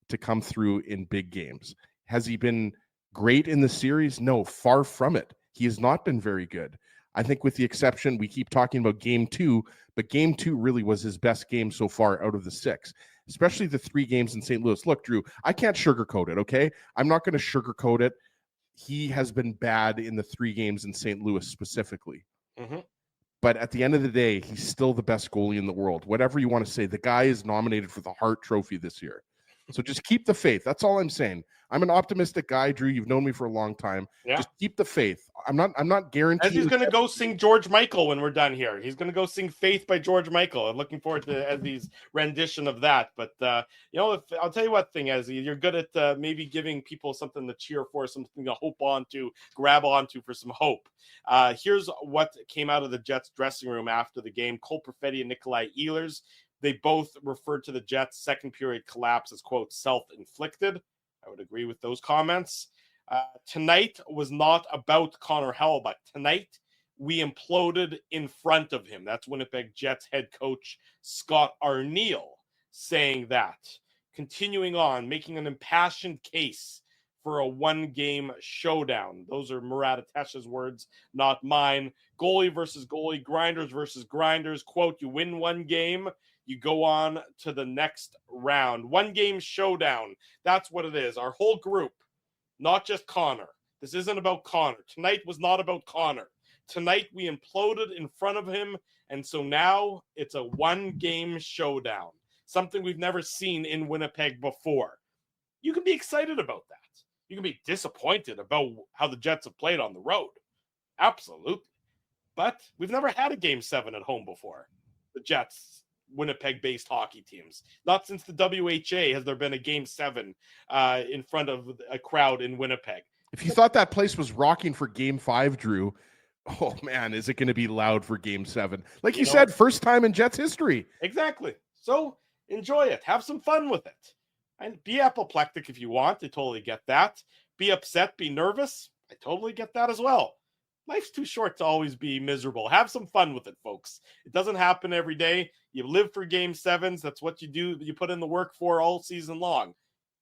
to come through in big games. Has he been great in the series? No, far from it. He has not been very good. I think with the exception, we keep talking about game 2, but game 2 really was his best game so far out of the 6, especially the 3 games in St. Louis. Look, Drew, I can't sugarcoat it, okay? I'm not going to sugarcoat it. He has been bad in the 3 games in St. Louis specifically. Mm-hmm. But at the end of the day, he's still the best goalie in the world. Whatever you want to say, the guy is nominated for the Hart Trophy this year. So just keep the faith. That's all I'm saying. I'm an optimistic guy, Drew. You've known me for a long time. Yeah. Just keep the faith. I'm not guaranteed. Ezzy's going to go sing George Michael when we're done here. He's going to go sing Faith by George Michael. I'm looking forward to Ezzy's rendition of that. But, I'll tell you what thing, Ezzy, you're good at maybe giving people something to cheer for, something to hope onto, grab onto for some hope. Here's what came out of the Jets dressing room after the game. Cole Perfetti and Nikolai Ehlers, they both referred to the Jets' second period collapse as, quote, self-inflicted. I would agree with those comments. Tonight was not about Connor Hellebuyck. Tonight, we imploded in front of him. That's Winnipeg Jets head coach Scott Arniel saying that. Continuing on, making an impassioned case for a one-game showdown. Those are Murat Atesh's words, not mine. Goalie versus goalie, grinders versus grinders. Quote, you win one game, you go on to the next round. One-game showdown. That's what it is. Our whole group. Not just Connor. This isn't about Connor. Tonight was not about Connor. Tonight we imploded in front of him, and so now it's a one-game showdown. Something we've never seen in Winnipeg before. You can be excited about that. You can be disappointed about how the Jets have played on the road. Absolutely. But we've never had a Game 7 at home before. The Jets, Winnipeg-based hockey teams. Not since the WHA has there been a Game 7 in front of a crowd in Winnipeg. If you thought that place was rocking for Game 5, Drew, oh man, is it going to be loud for Game 7? Like you said, first time in Jets history. Exactly. So enjoy it. Have some fun with it. And be apoplectic if you want. I totally get that. Be upset, be nervous. I totally get that as well. Life's too short to always be miserable. Have some fun with it, folks. It doesn't happen every day. You live for Game 7s. That's what you do. You put in the work for all season long.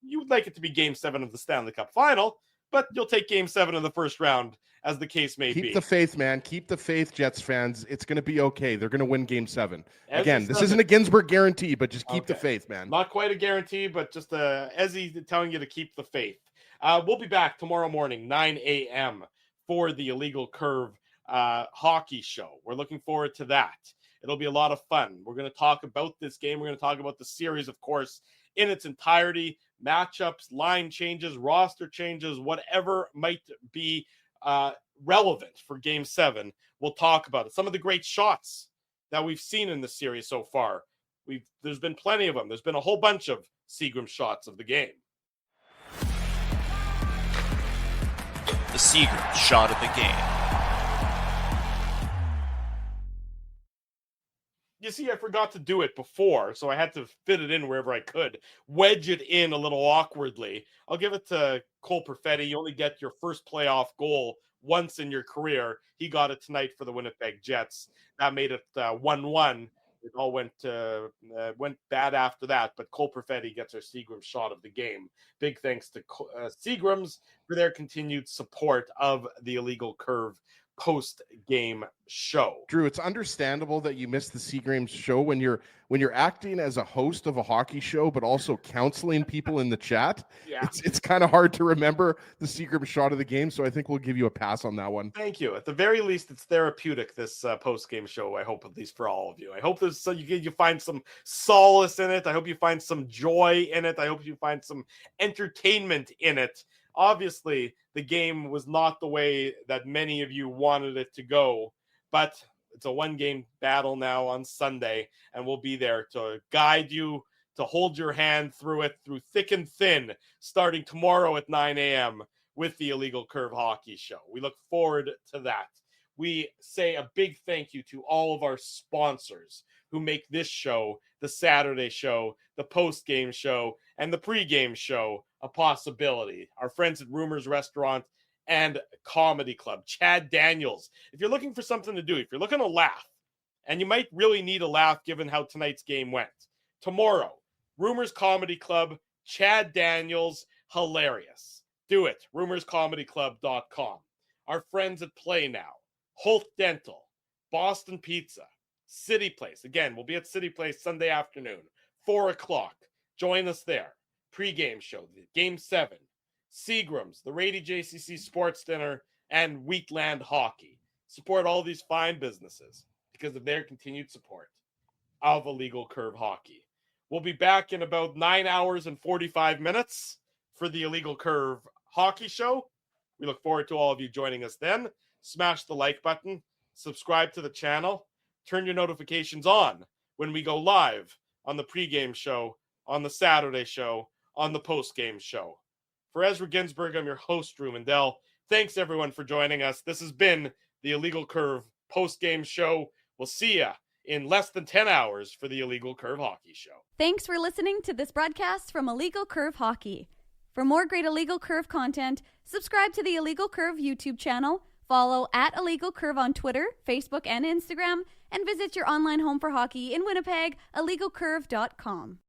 You would like it to be Game 7 of the Stanley Cup Final, but you'll take Game 7 in the first round, as the case may be. Keep the faith, man. Keep the faith, Jets fans. It's going to be okay. They're going to win Game 7. Again, this isn't a Ginsburg guarantee, but just keep the faith, man. Not quite a guarantee, but just Ezzy telling you to keep the faith. We'll be back tomorrow morning, 9 a.m., for the Illegal Curve hockey show. We're looking forward to that. It'll be a lot of fun. We're going to talk about this game. We're going to talk about the series, of course, in its entirety. Matchups, line changes, roster changes, whatever might be relevant for Game 7. We'll talk about it. Some of the great shots that we've seen in the series so far. There's been plenty of them. There's been a whole bunch of Seagram shots of the game. The Seagram shot of the game. You see, I forgot to do it before, so I had to fit it in wherever I could. Wedge it in a little awkwardly. I'll give it to Cole Perfetti. You only get your first playoff goal once in your career. He got it tonight for the Winnipeg Jets. That made it 1-1. It all went bad after that, but Cole Perfetti gets our Seagram shot of the game. Big thanks to Seagrams for their continued support of the Illegal Curve post-game show. Drew, it's understandable that you missed the Seagram show when you're acting as a host of a hockey show, but also counseling people in the chat. Yeah. It's kind of hard to remember the Seagram shot of the game, so I think we'll give you a pass on that one. Thank you. At the very least, it's therapeutic, this post-game show, I hope, at least for all of you. I hope you find some solace in it. I hope you find some joy in it. I hope you find some entertainment in it. Obviously, the game was not the way that many of you wanted it to go, but it's a one-game battle now on Sunday, and we'll be there to guide you, to hold your hand through it, through thick and thin, starting tomorrow at 9 a.m. with the Illegal Curve Hockey Show. We look forward to that. We say a big thank you to all of our sponsors who make this show, the Saturday show, the post-game show, and the pre-game show a possibility. Our friends at Rumors Restaurant and Comedy Club. Chad Daniels. If you're looking for something to do, if you're looking to laugh, and you might really need a laugh given how tonight's game went, tomorrow, Rumors Comedy Club, Chad Daniels, hilarious. Do it. RumorsComedyClub.com. Our friends at Play Now, Holt Dental, Boston Pizza, City Place. Again, we'll be at City Place Sunday afternoon, 4 o'clock. Join us there. Pre-game show, the Game 7, Seagrams, the Rady JCC Sports Dinner, and Wheatland Hockey. Support all these fine businesses because of their continued support of Illegal Curve Hockey. We'll be back in about 9 hours and 45 minutes for the Illegal Curve Hockey Show. We look forward to all of you joining us then. smash the like button, subscribe to the channel, turn your notifications on when we go live on the pregame show, on the Saturday show, on the postgame show. For Ezra Ginsburg, I'm your host, Drew Mandel. Thanks, everyone, for joining us. This has been the Illegal Curve postgame show. We'll see ya in less than 10 hours for the Illegal Curve Hockey Show. Thanks for listening to this broadcast from Illegal Curve Hockey. For more great Illegal Curve content, subscribe to the Illegal Curve YouTube channel, follow @Illegal Curve on Twitter, Facebook, and Instagram, and visit your online home for hockey in Winnipeg, illegalcurve.com.